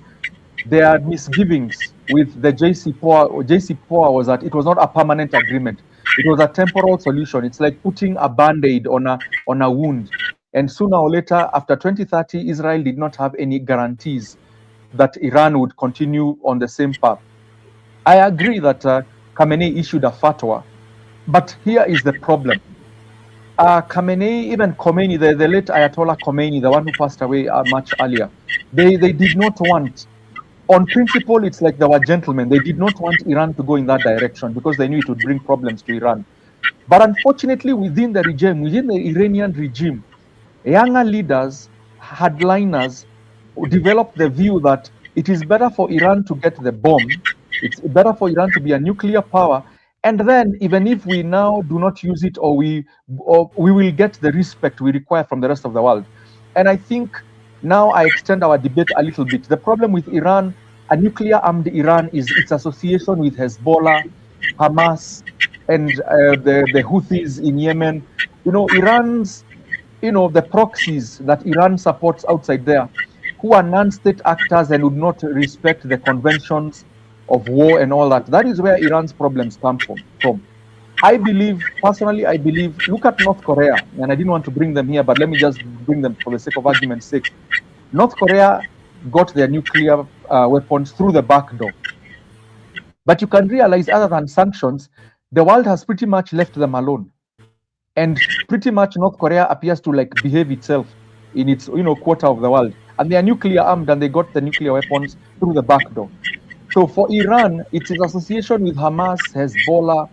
S4: there are misgivings with the JCPOA. JCPOA was that it was not a permanent agreement. It was a temporal solution. It's like putting a band-aid on a wound. And sooner or later, after 2030, Israel did not have any guarantees that Iran would continue on the same path. I agree that Khamenei issued a fatwa, but here is the problem. Khamenei, even Khomeini, the late Ayatollah Khomeini, the one who passed away much earlier, they did not want, on principle, it's like they were gentlemen. They did not want Iran to go in that direction because they knew it would bring problems to Iran. But unfortunately, within the Iranian regime, younger leaders, hardliners, developed the view that it is better for Iran to get the bomb. It's better for Iran to be a nuclear power. And then even if we now do not use it, or we will get the respect we require from the rest of the world. And I think now I extend our debate a little bit. The problem with Iran, a nuclear-armed Iran, is its association with Hezbollah, Hamas, and the Houthis in Yemen. Iran's, the proxies that Iran supports outside there, who are non-state actors and would not respect the conventions of war and all that. That is where Iran's problems come from. Personally, I believe, look at North Korea, and I didn't want to bring them here, but let me just bring them for the sake of argument's sake. North Korea got their nuclear weapons through the back door. But you can realize, other than sanctions, the world has pretty much left them alone. And pretty much North Korea appears to behave itself in its quarter of the world. And they are nuclear armed, and they got the nuclear weapons through the back door. So for Iran, it's its association with Hamas, Hezbollah,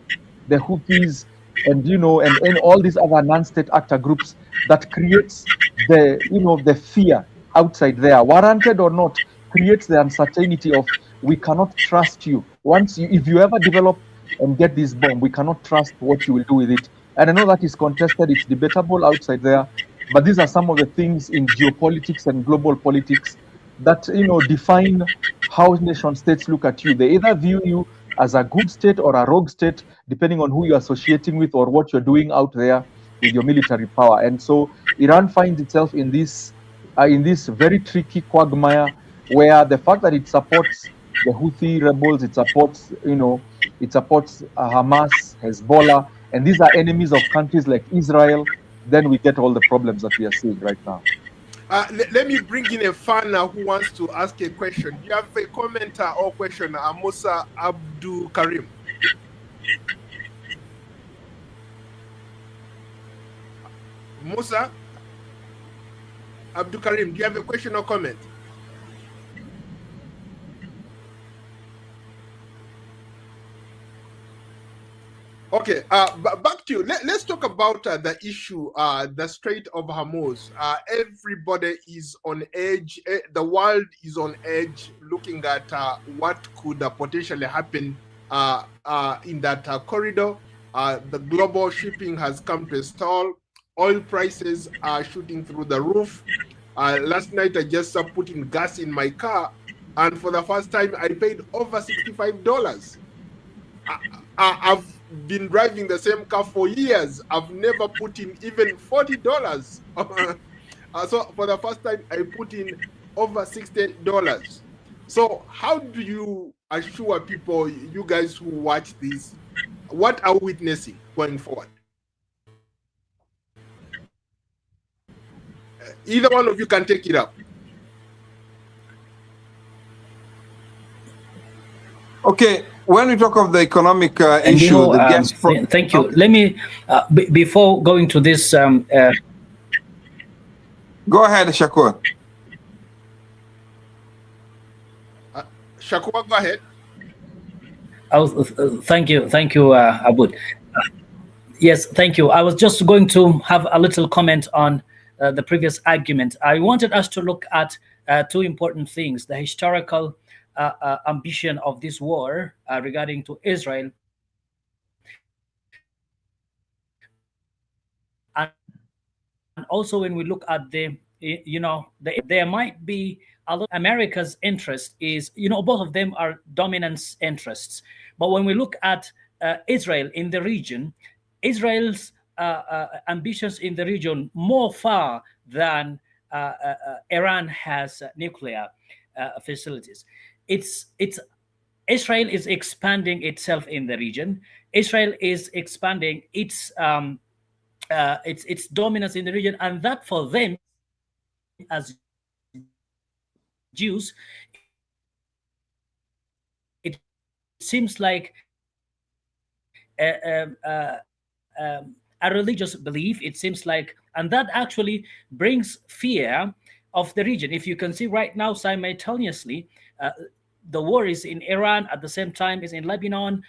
S4: the Houthis, and all these other non-state actor groups that creates the fear outside there, warranted or not, creates the uncertainty of, we cannot trust you. If you ever develop and get this bomb, we cannot trust what you will do with it. And I know that is contested, it's debatable outside there, but these are some of the things in geopolitics and global politics that define how nation states look at you. They either view you as a good state or a rogue state, depending on who you're associating with or what you're doing out there with your military power. And so Iran finds itself in this very tricky quagmire, where the fact that it supports the Houthi rebels, it supports Hamas, Hezbollah, and these are enemies of countries like Israel, then we get all the problems that we are seeing right now.
S1: Let me bring in a fan who wants to ask a question. Do you have a comment or question? Musa Abdul Karim. Musa Abdul Karim, do you have a question or comment? Okay, back to you. Let's talk about the issue, the Strait of Hormuz. Everybody is on edge. The world is on edge, looking at what could potentially happen in that corridor. The global shipping has come to a stall. Oil prices are shooting through the roof. Last night, I just put in gas in my car, and for the first time, I paid over $65. I've been driving the same car for years. I've never put in even $40. So for the first time, I put in over $60. So how do you assure people, you guys who watch this, what are we witnessing going forward? Either one of you can take it up.
S3: Okay, when we talk of the economic issue, the gas.
S2: Thank you. Let me before going to this.
S3: Go ahead, Shakur.
S1: Shakur, go ahead.
S2: Thank you, Abud. Yes, thank you. I was just going to have a little comment on the previous argument. I wanted us to look at two important things: the historical ambition of this war regarding to Israel, and also when we look at there might be a lot. America's interest is, both of them are dominance interests, but when we look at Israel in the region, Israel's ambitions in the region more far than Iran has nuclear facilities. It's Israel is expanding itself in the region. Israel is expanding its dominance in the region, and that for them as Jews, it seems like a religious belief. It seems like, and that actually brings fear of the region. If you can see right now, simultaneously, the war is in Iran, at the same time is in Lebanon.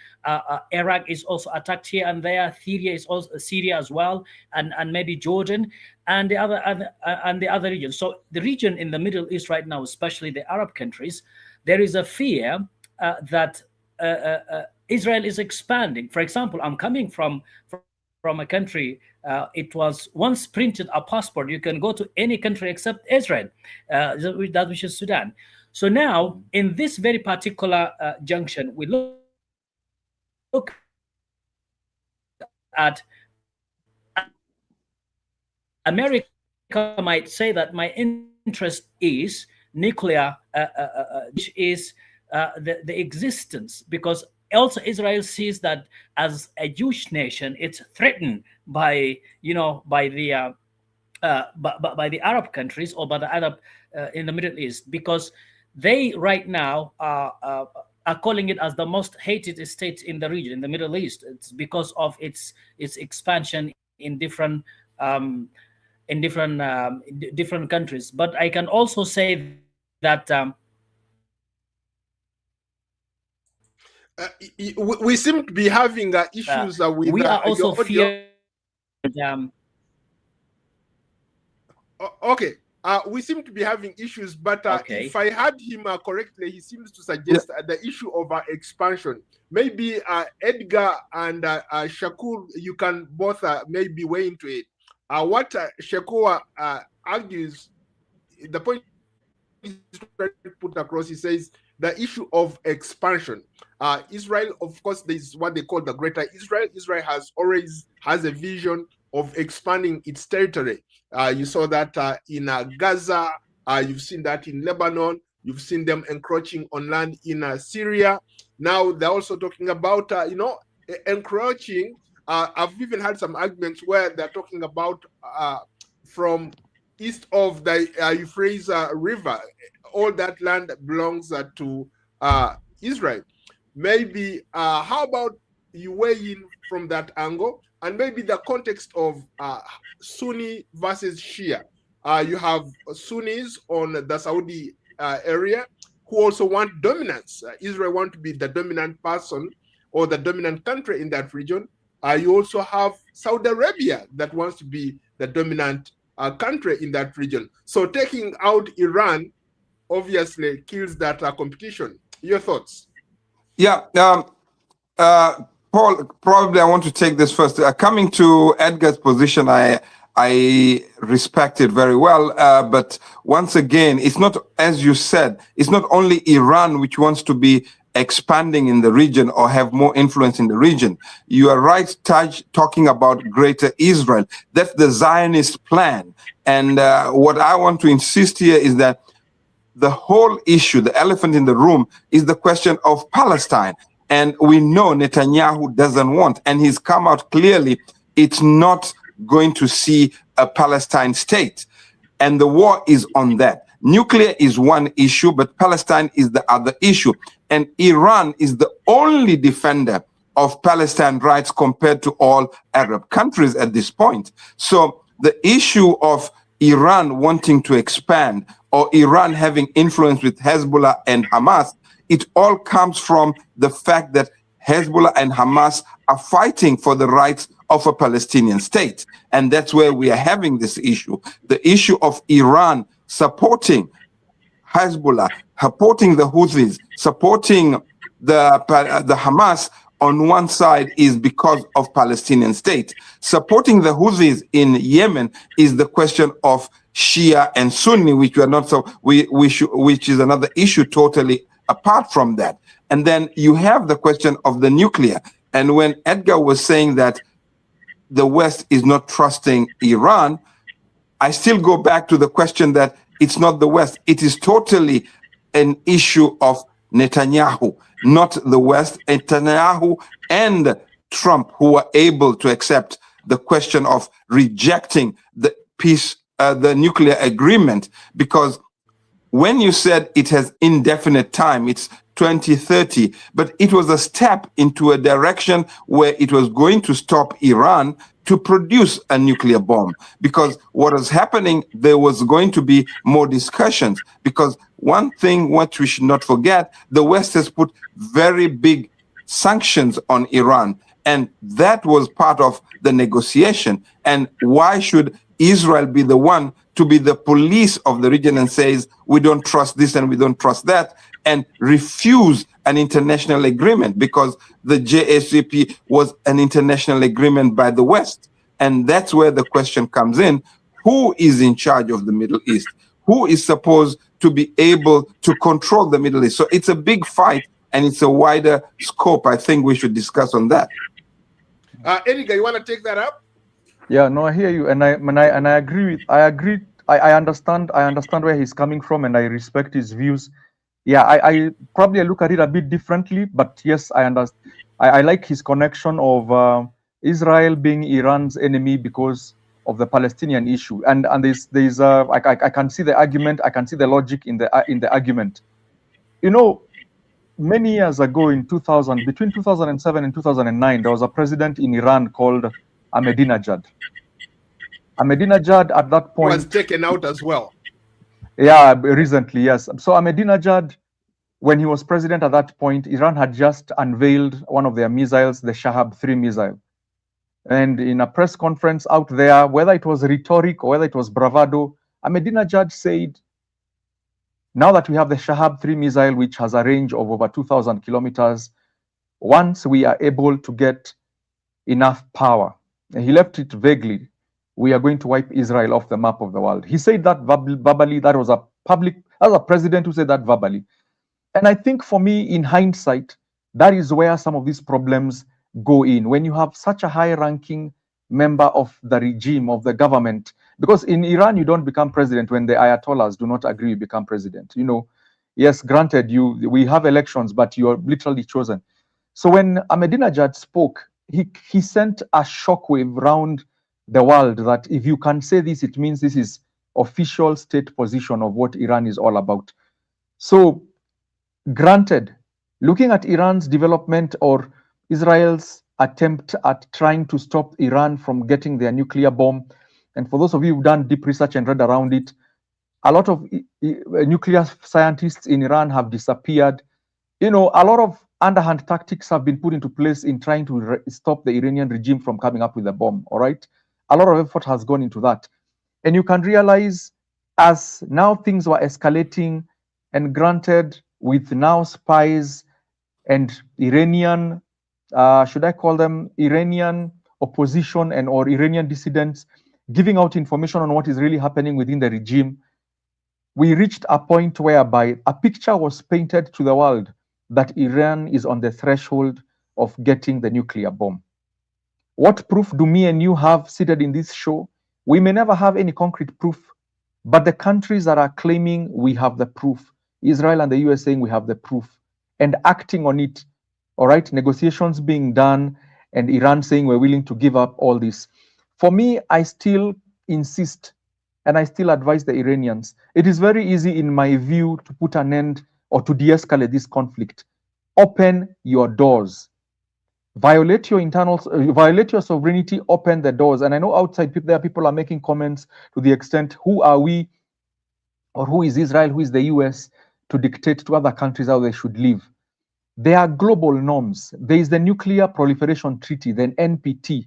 S2: Iraq is also attacked here and there. Syria is also Syria as well, and maybe Jordan and the other regions. So the region in the Middle East right now, especially the Arab countries, there is a fear that Israel is expanding. For example, I'm coming from a country. It was once printed a passport. You can go to any country except Israel, that which is Sudan. So now, in this very particular junction, we look at America might say that my interest is nuclear, which is the existence, because also Israel sees that as a Jewish nation, it's threatened by the Arab countries or by the Arab in the Middle East, because they right now are calling it as the most hated state in the region, in the Middle East. It's because of its expansion in different countries. But I can also say that
S1: we seem to be having issues with.
S2: We are also fearing.
S1: Okay. We seem to be having issues, but
S2: okay.
S1: If I heard him correctly, he seems to suggest the issue of expansion. Maybe Edgar and Shakur, you can both maybe weigh into it. What Shakur argues, the point he's trying to put across, he says the issue of expansion. Israel, of course, there's what they call the Greater Israel. Israel always has a vision of expanding its territory. You saw that in Gaza. You've seen that in Lebanon. You've seen them encroaching on land in Syria. Now they're also talking about, encroaching. I've even had some arguments where they're talking about from east of the Euphrates River. All that land belongs to Israel. Maybe, how about you weigh in from that angle? And maybe the context of Sunni versus Shia. You have Sunnis on the Saudi area who also want dominance. Israel want to be the dominant person or the dominant country in that region. You also have Saudi Arabia that wants to be the dominant country in that region. So taking out Iran obviously kills that competition. Your thoughts?
S3: Yeah, Paul, probably I want to take this first. Coming to Edgar's position, I respect it very well. But once again, it's not, as you said, it's not only Iran which wants to be expanding in the region or have more influence in the region. You are right, Taj, talking about Greater Israel. That's the Zionist plan. And what I want to insist here is that the whole issue, the elephant in the room, is the question of Palestine. And we know Netanyahu doesn't want, and he's come out clearly, it's not going to see a Palestine state. And the war is on that. Nuclear is one issue, but Palestine is the other issue. And Iran is the only defender of Palestine rights compared to all Arab countries at this point. So the issue of Iran wanting to expand or Iran having influence with Hezbollah and Hamas, it all comes from the fact that Hezbollah and Hamas are fighting for the rights of a Palestinian state. And that's where we are having this issue. The issue of Iran supporting Hezbollah, supporting the Houthis, supporting the Hamas on one side is because of Palestinian state. Supporting the Houthis in Yemen is the question of Shia and Sunni, which we are not so which is another issue totally apart from that. And then you have the question of the nuclear. And when Edgar was saying that the West is not trusting Iran, I still go back to the question that it's not the West. It is totally an issue of Netanyahu, not the West. Netanyahu and Trump, who were able to accept the question of rejecting the peace, the nuclear agreement, because when you said it has indefinite time, it's 2030, but it was a step into a direction where it was going to stop Iran to produce a nuclear bomb. Because what was happening, there was going to be more discussions. Because one thing what we should not forget, the West has put very big sanctions on Iran, and that was part of the negotiation. And why should Israel be the one to be the police of the region and says, we don't trust this and we don't trust that, and refuse an international agreement? Because the JCPOA was an international agreement by the West. And that's where the question comes in. Who is in charge of the Middle East? Who is supposed to be able to control the Middle East? So it's a big fight and it's a wider scope. I think we should discuss on that.
S1: Edgar, you want to take that up?
S4: Yeah, no, I hear you, and I agree with. I understand where he's coming from, and I respect his views. Yeah, I probably look at it a bit differently, but yes, I understand. I like his connection of Israel being Iran's enemy because of the Palestinian issue, and there's I can see the argument, I can see the logic in the argument. You know, many years ago in 2000, between 2007 and 2009, there was a president in Iran called Ahmadinejad. Ahmadinejad at that point
S1: was taken out as well.
S4: Yeah, recently, yes. So Ahmadinejad, when he was president at that point, Iran had just unveiled one of their missiles, the Shahab-3 missile. And in a press conference out there, whether it was rhetoric or whether it was bravado, Ahmadinejad said, now that we have the Shahab-3 missile, which has a range of over 2,000 kilometers, once we are able to get enough power, and he left it vaguely, we are going to wipe Israel off the map of the world. He said that verbally. That was a president who said that verbally. And I think for me, in hindsight, that is where some of these problems go in. When you have such a high-ranking member of the regime, of the government, because in Iran, you don't become president when the Ayatollahs do not agree you become president. You know, yes, granted, we have elections, but you are literally chosen. So when Ahmadinejad spoke, he sent a shockwave round the world that if you can say this, it means this is official state position of what Iran is all about. So granted, looking at Iran's development or Israel's attempt at trying to stop Iran from getting their nuclear bomb, and for those of you who've done deep research and read around it, a lot of nuclear scientists in Iran have disappeared. You know, a lot of underhand tactics have been put into place in trying to stop the Iranian regime from coming up with a bomb. All right, a lot of effort has gone into that, and you can realize as now things were escalating, and granted, with now spies and Iranian, should I call them Iranian opposition and or Iranian dissidents giving out information on what is really happening within the regime, we reached a point whereby a picture was painted to the world that Iran is on the threshold of getting the nuclear bomb. What proof do me and you have seated in this show? We may never have any concrete proof, but the countries that are claiming we have the proof, Israel and the US saying we have the proof, and acting on it, all right, negotiations being done, and Iran saying we're willing to give up all this. For me, I still insist, and I still advise the Iranians, it is very easy, in my view, to put an end or to de-escalate this conflict. Open your doors. Violate your internals, violate your sovereignty, open the doors. And I know outside there, people are making comments to the extent, who are we, or who is Israel, who is the US, to dictate to other countries how they should live? There are global norms. There is the Nuclear Proliferation Treaty, the NPT.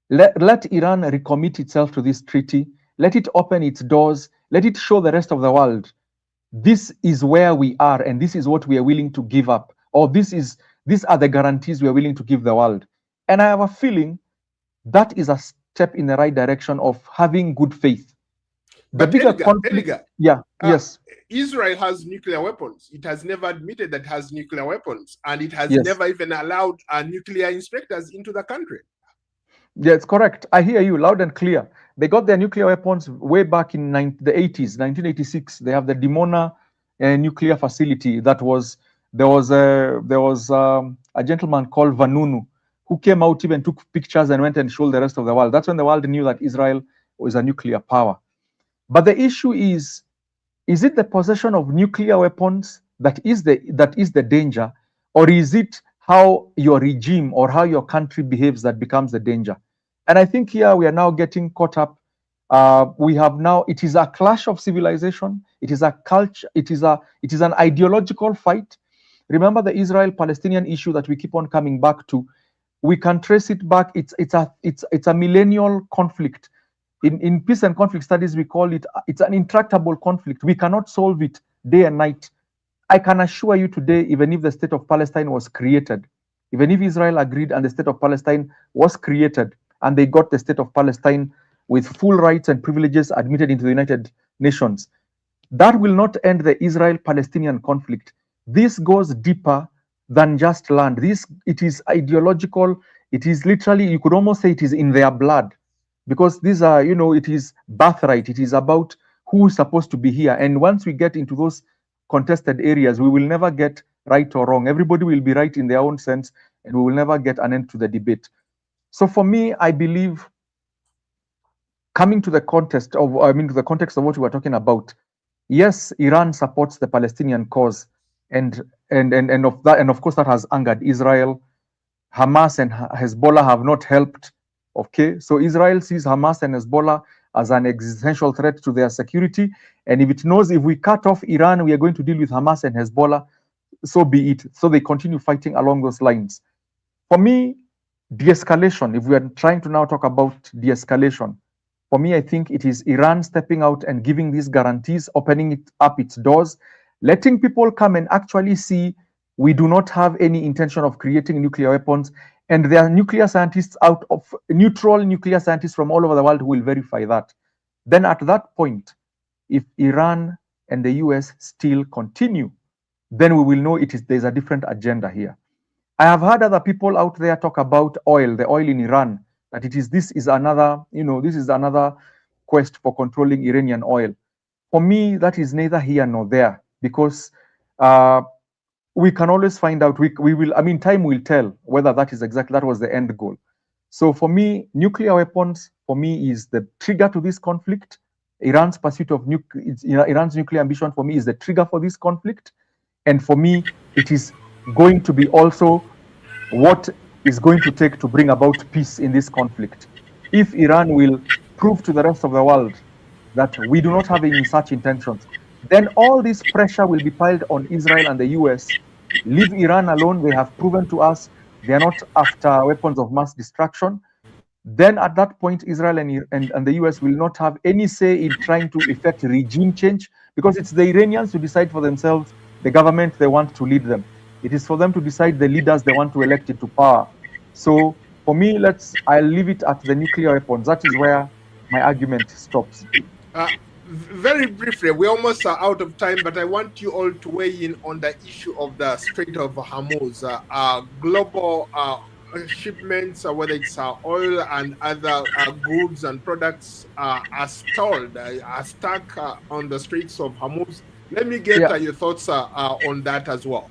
S4: Let Iran recommit itself to this treaty. Let it open its doors. Let it show the rest of the world, this is where we are, and this is what we are willing to give up, or these are the guarantees we are willing to give the world. And I have a feeling that is a step in the right direction of having good faith.
S1: But
S4: bigger
S1: Edgar,
S4: conflict,
S1: Edgar,
S4: yes.
S1: Israel has nuclear weapons. It has never admitted that it has nuclear weapons, and it has
S4: Yes.
S1: never even allowed nuclear inspectors into the country.
S4: Yes, correct. I hear you loud and clear. They got their nuclear weapons way back in the 80s, 1986. They have the Dimona nuclear facility. There was a gentleman called Vanunu who came out, even took pictures and went and showed the rest of the world. That's when the world knew that Israel was a nuclear power. But the issue is it the possession of nuclear weapons that is the danger, or is it how your regime or how your country behaves that becomes the danger? And I think here we are now getting caught up. We have now, it is a clash of civilization. It is a culture. It is an ideological fight. Remember the Israel-Palestinian issue that we keep on coming back to. We can trace it back. It's a millennial conflict. In peace and conflict studies, we call it's an intractable conflict. We cannot solve it day and night. I can assure you today, even if the state of Palestine was created, even if Israel agreed and the state of Palestine was created, and they got the state of Palestine with full rights and privileges admitted into the United Nations, that will not end the Israel-Palestinian conflict. This goes deeper than just land. It is ideological. It is literally, you could almost say it is in their blood, because these are, it is birthright. It is about who is supposed to be here. And once we get into those contested areas, we will never get right or wrong. Everybody will be right in their own sense, and we will never get an end to the debate. So for me, I believe, coming to the context of what we were talking about, yes, Iran supports the Palestinian cause, and of course that has angered Israel. Hamas and Hezbollah have not helped. Okay, so Israel sees Hamas and Hezbollah as an existential threat to their security, and if it knows if we cut off Iran, we are going to deal with Hamas and Hezbollah, so be it. So they continue fighting along those lines. For me, de-escalation, if we are trying to now talk about de-escalation, for me, I think it is Iran stepping out and giving these guarantees, opening it up its doors, letting people come and actually see we do not have any intention of creating nuclear weapons. And there are nuclear scientists neutral nuclear scientists from all over the world who will verify that. Then at that point, if Iran and the US still continue, then we will know there's a different agenda here. I have heard other people out there talk about the oil in Iran, that this is another quest for controlling Iranian oil. For me, that is neither here nor there, because we can always find out. We will. I mean, time will tell whether that was the end goal. So for me, nuclear weapons for me is the trigger to this conflict. Iran's pursuit of Iran's nuclear ambition for me is the trigger for this conflict, and for me, it is going to be also what is going to take to bring about peace in this conflict. If Iran will prove to the rest of the world that we do not have any such intentions, then all this pressure will be piled on Israel and the US. Leave Iran alone. They have proven to us they are not after weapons of mass destruction. Then at that point, Israel and the US will not have any say in trying to effect regime change, because it's the Iranians who decide for themselves the government they want to lead them. It is for them to decide the leaders they want to elect into power. So for me, I'll leave it at the nuclear weapons. That is where my argument stops.
S1: Very briefly, we almost are out of time, but I want you all to weigh in on the issue of the Strait of Hormuz. Global shipments, whether it's oil and other goods and products, are stalled, are stuck on the Straits of Hormuz. Let me get your thoughts on that as well.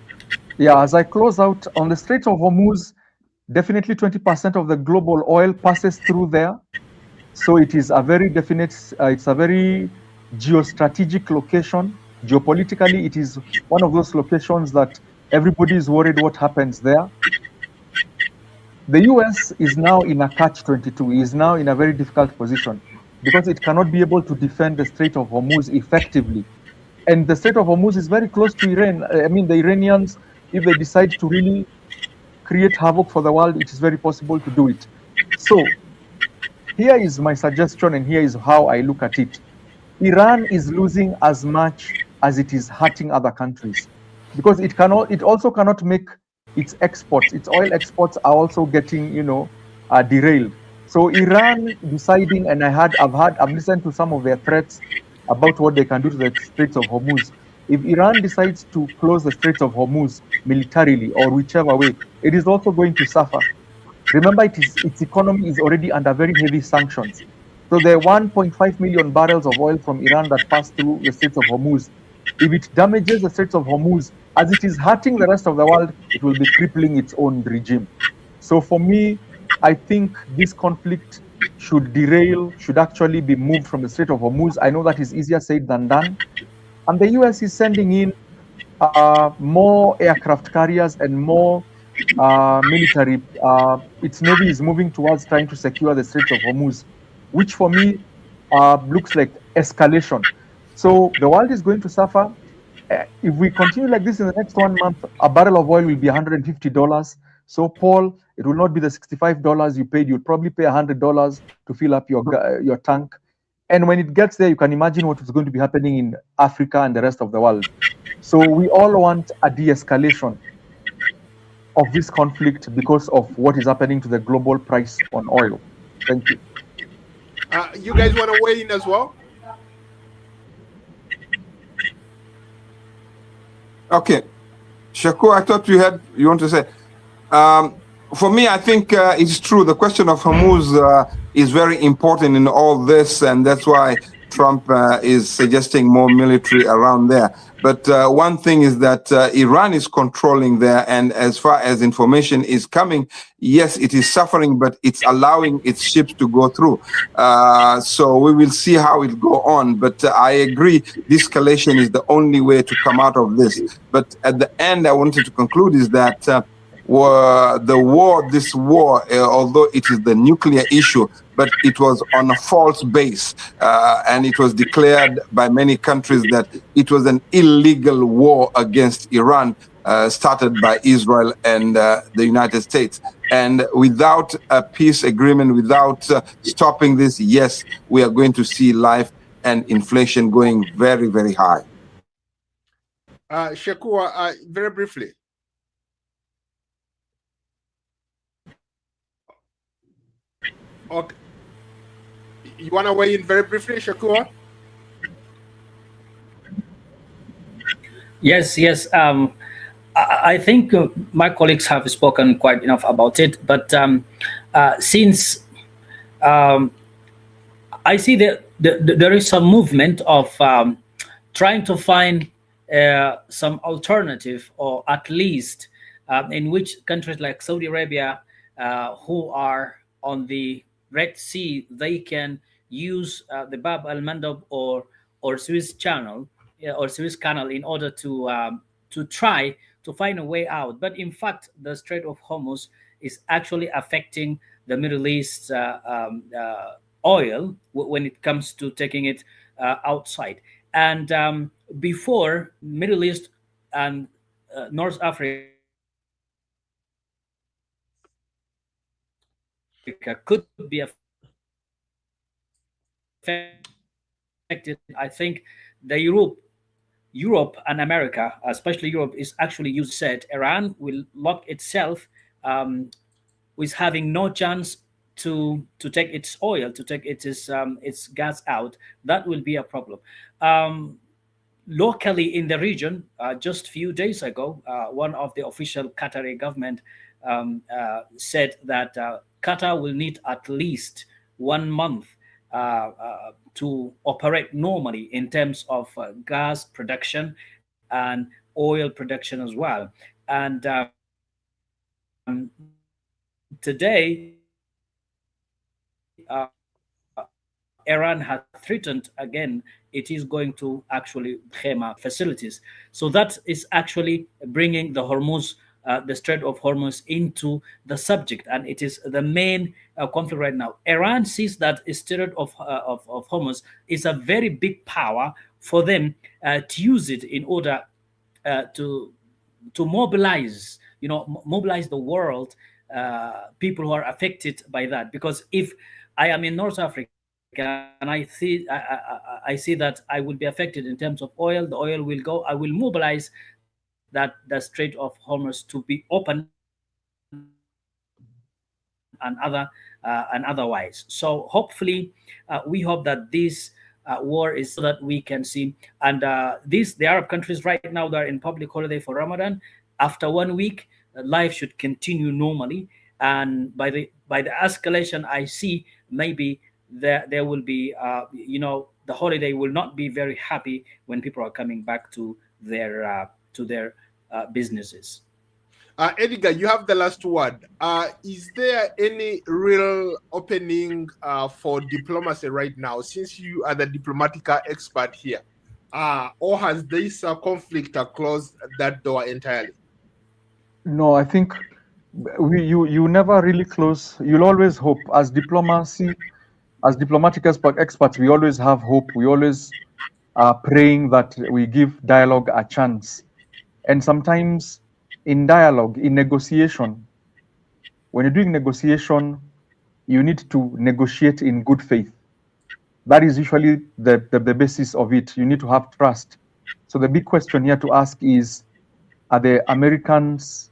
S4: Yeah, as I close out, on the Strait of Hormuz, definitely 20% of the global oil passes through there. So it is a very definite, it's a very geostrategic location. Geopolitically, it is one of those locations that everybody is worried what happens there. The US is now in a catch-22, is now in a very difficult position because it cannot be able to defend the Strait of Hormuz effectively. And the Strait of Hormuz is very close to Iran. I mean, the Iranians, if they decide to really create havoc for the world, it is very possible to do it. So here is my suggestion, and here is how I look at it. Iran is losing as much as it is hurting other countries, because it also cannot make its exports, its oil exports are also getting, derailed. So Iran deciding, and I've listened to some of their threats about what they can do to the Straits of Hormuz. If Iran decides to close the Straits of Hormuz militarily or whichever way, it is also going to suffer. Remember, its economy is already under very heavy sanctions. So the 1.5 million barrels of oil from Iran that pass through the Straits of Hormuz, if it damages the Straits of Hormuz, as it is hurting the rest of the world, it will be crippling its own regime. So for me, I think this conflict should actually be moved from the Strait of Hormuz. I know that is easier said than done. And the US is sending in more aircraft carriers and more military. Its navy is moving towards trying to secure the Strait of Hormuz, which for me looks like escalation. So the world is going to suffer. If we continue like this in the next 1 month, a barrel of oil will be $150. So Paul, it will not be the $65 you paid. You'll probably pay $100 to fill up your tank. And when it gets there, you can imagine what is going to be happening in Africa and the rest of the world. So we all want a de-escalation of this conflict because of what is happening to the global price on oil. Thank you.
S1: You guys want to weigh in as well?
S3: Okay. Shakur, I thought you want to say. For me, I think it's true. The question of Hormuz is very important in all this, and that's why Trump is suggesting more military around there. But one thing is that Iran is controlling there, and as far as information is coming, yes, it is suffering, but it's allowing its ships to go through. So we will see how it go on. But I agree, de-escalation is the only way to come out of this. But at the end, I wanted to conclude is that this war, although it is the nuclear issue, but it was on a false base, and it was declared by many countries that it was an illegal war against Iran, started by Israel and the United States. And without a peace agreement, without stopping this, yes, we are going to see life and inflation going very, very high.
S1: Shakur, very briefly. Okay. You want to weigh in very briefly, Shakur?
S2: Yes. I think my colleagues have spoken quite enough about it. But since I see that there is some movement of trying to find some alternative, or at least in which countries like Saudi Arabia, who are on the Red Sea, they can use the Bab al-Mandab or Suez Channel or Suez Canal in order to try to find a way out. But in fact, the Strait of Hormuz is actually affecting the Middle East oil when it comes to taking it outside. And before, Middle East and North Africa could be affected, I think the Europe and America, especially Europe, is actually using said Iran will lock itself, um, with having no chance to take its oil, to take its gas out. That will be a problem. Um, Locally in the region, just few days ago, one of the official Qatari government said that Qatar will need at least 1 month to operate normally in terms of gas production and oil production as well. And today, Iran has threatened again it is going to actually Khema facilities. So that is actually bringing the Strait of Hormuz into the subject, and it is the main conflict right now. Iran sees that Strait of Hormuz is a very big power for them to use it in order to mobilize, mobilize the world, people who are affected by that. Because if I am in North Africa and I see that I will be affected in terms of oil, the oil will go. I will mobilize that the Strait of Hormuz to be open and otherwise. So hopefully, we hope that this war is so that we can see. And the Arab countries right now, they are in public holiday for Ramadan. After 1 week, life should continue normally. And by the escalation I see, maybe there will be, the holiday will not be very happy when people are coming back to their businesses.
S1: Edgar, you have the last word. Is there any real opening for diplomacy right now, since you are the diplomatic expert here? Or has this conflict closed that door entirely?
S4: No, I think you never really close. You'll always hope. As diplomatic experts, we always have hope. We always are praying that we give dialogue a chance. And sometimes in dialogue, in negotiation, when you're doing negotiation, you need to negotiate in good faith. That is usually the basis of it. You need to have trust. So the big question here to ask is, are the Americans,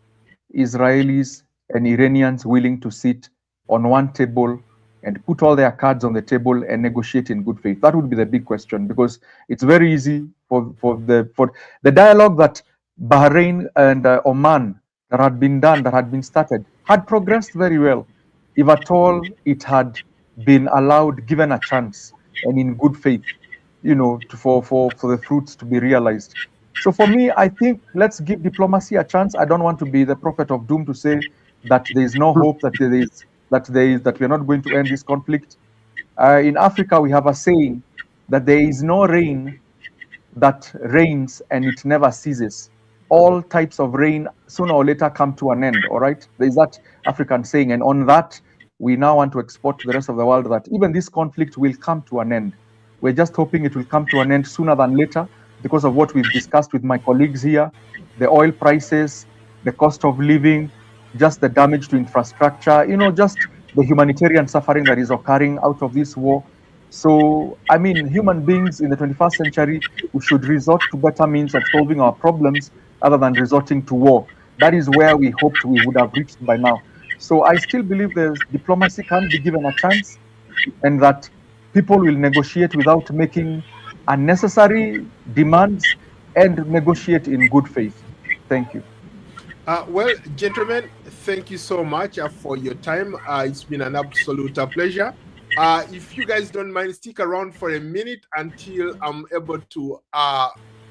S4: Israelis, and Iranians willing to sit on one table and put all their cards on the table and negotiate in good faith? That would be the big question, because it's very easy for the dialogue that Bahrain and Oman that had been done, that had been started, had progressed very well, if at all it had been allowed, given a chance, and in good faith, for the fruits to be realized. So for me, I think let's give diplomacy a chance. I don't want to be the prophet of doom to say that there is no hope, that we're not going to end this conflict. In Africa, we have a saying that there is no rain that rains and it never ceases. All types of rain sooner or later come to an end. All right, there is that African saying, and on that we now want to export to the rest of the world that even this conflict will come to an end. We're just hoping it will come to an end sooner than later, because of what we've discussed with my colleagues here, the oil prices, the cost of living, just the damage to infrastructure, just the humanitarian suffering that is occurring out of this war. So, I mean, human beings in the 21st century, we should resort to better means of solving our problems other than resorting to war. That is where we hoped we would have reached by now. So I still believe the diplomacy can be given a chance, and that people will negotiate without making unnecessary demands and negotiate in good faith. Thank you.
S1: Well, gentlemen, thank you so much for your time. It's been an absolute pleasure. If you guys don't mind, stick around for a minute until I'm able to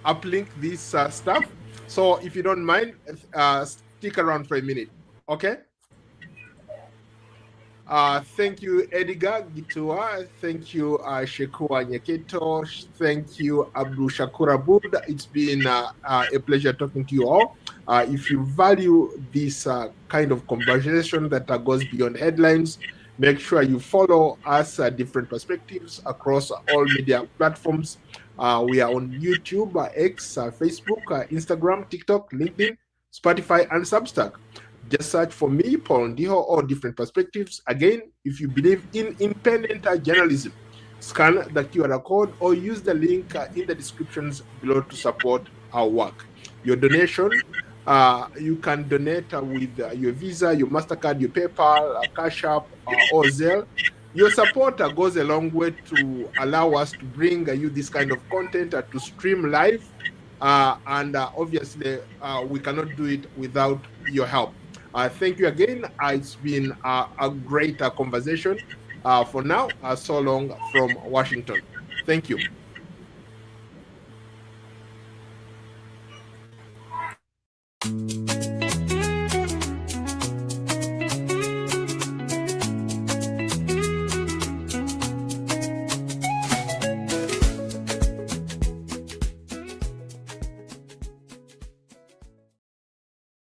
S1: uplink this stuff. So if you don't mind, stick around for a minute. Okay? Thank you, Edgar Gitua. Thank you, Shekua Nyeketo. Thank you, Abdul Shakur Abud. It's been a pleasure talking to you all. If you value this kind of conversation that goes beyond headlines, make sure you follow us at Different Perspectives across all media platforms. We are on YouTube, X, Facebook, Instagram, TikTok, LinkedIn, Spotify, and Substack. Just search for me, Paul Ndiho, or Different Perspectives. Again, if you believe in independent journalism, scan the QR code or use the link in the descriptions below to support our work. Your donation, you can donate with your Visa, your MasterCard, your PayPal, Cash App, or Zelle. Your support goes a long way to allow us to bring you this kind of content to stream live. And obviously, we cannot do it without your help. Thank you again. It's been a great conversation. For now, so long from Washington. Thank you.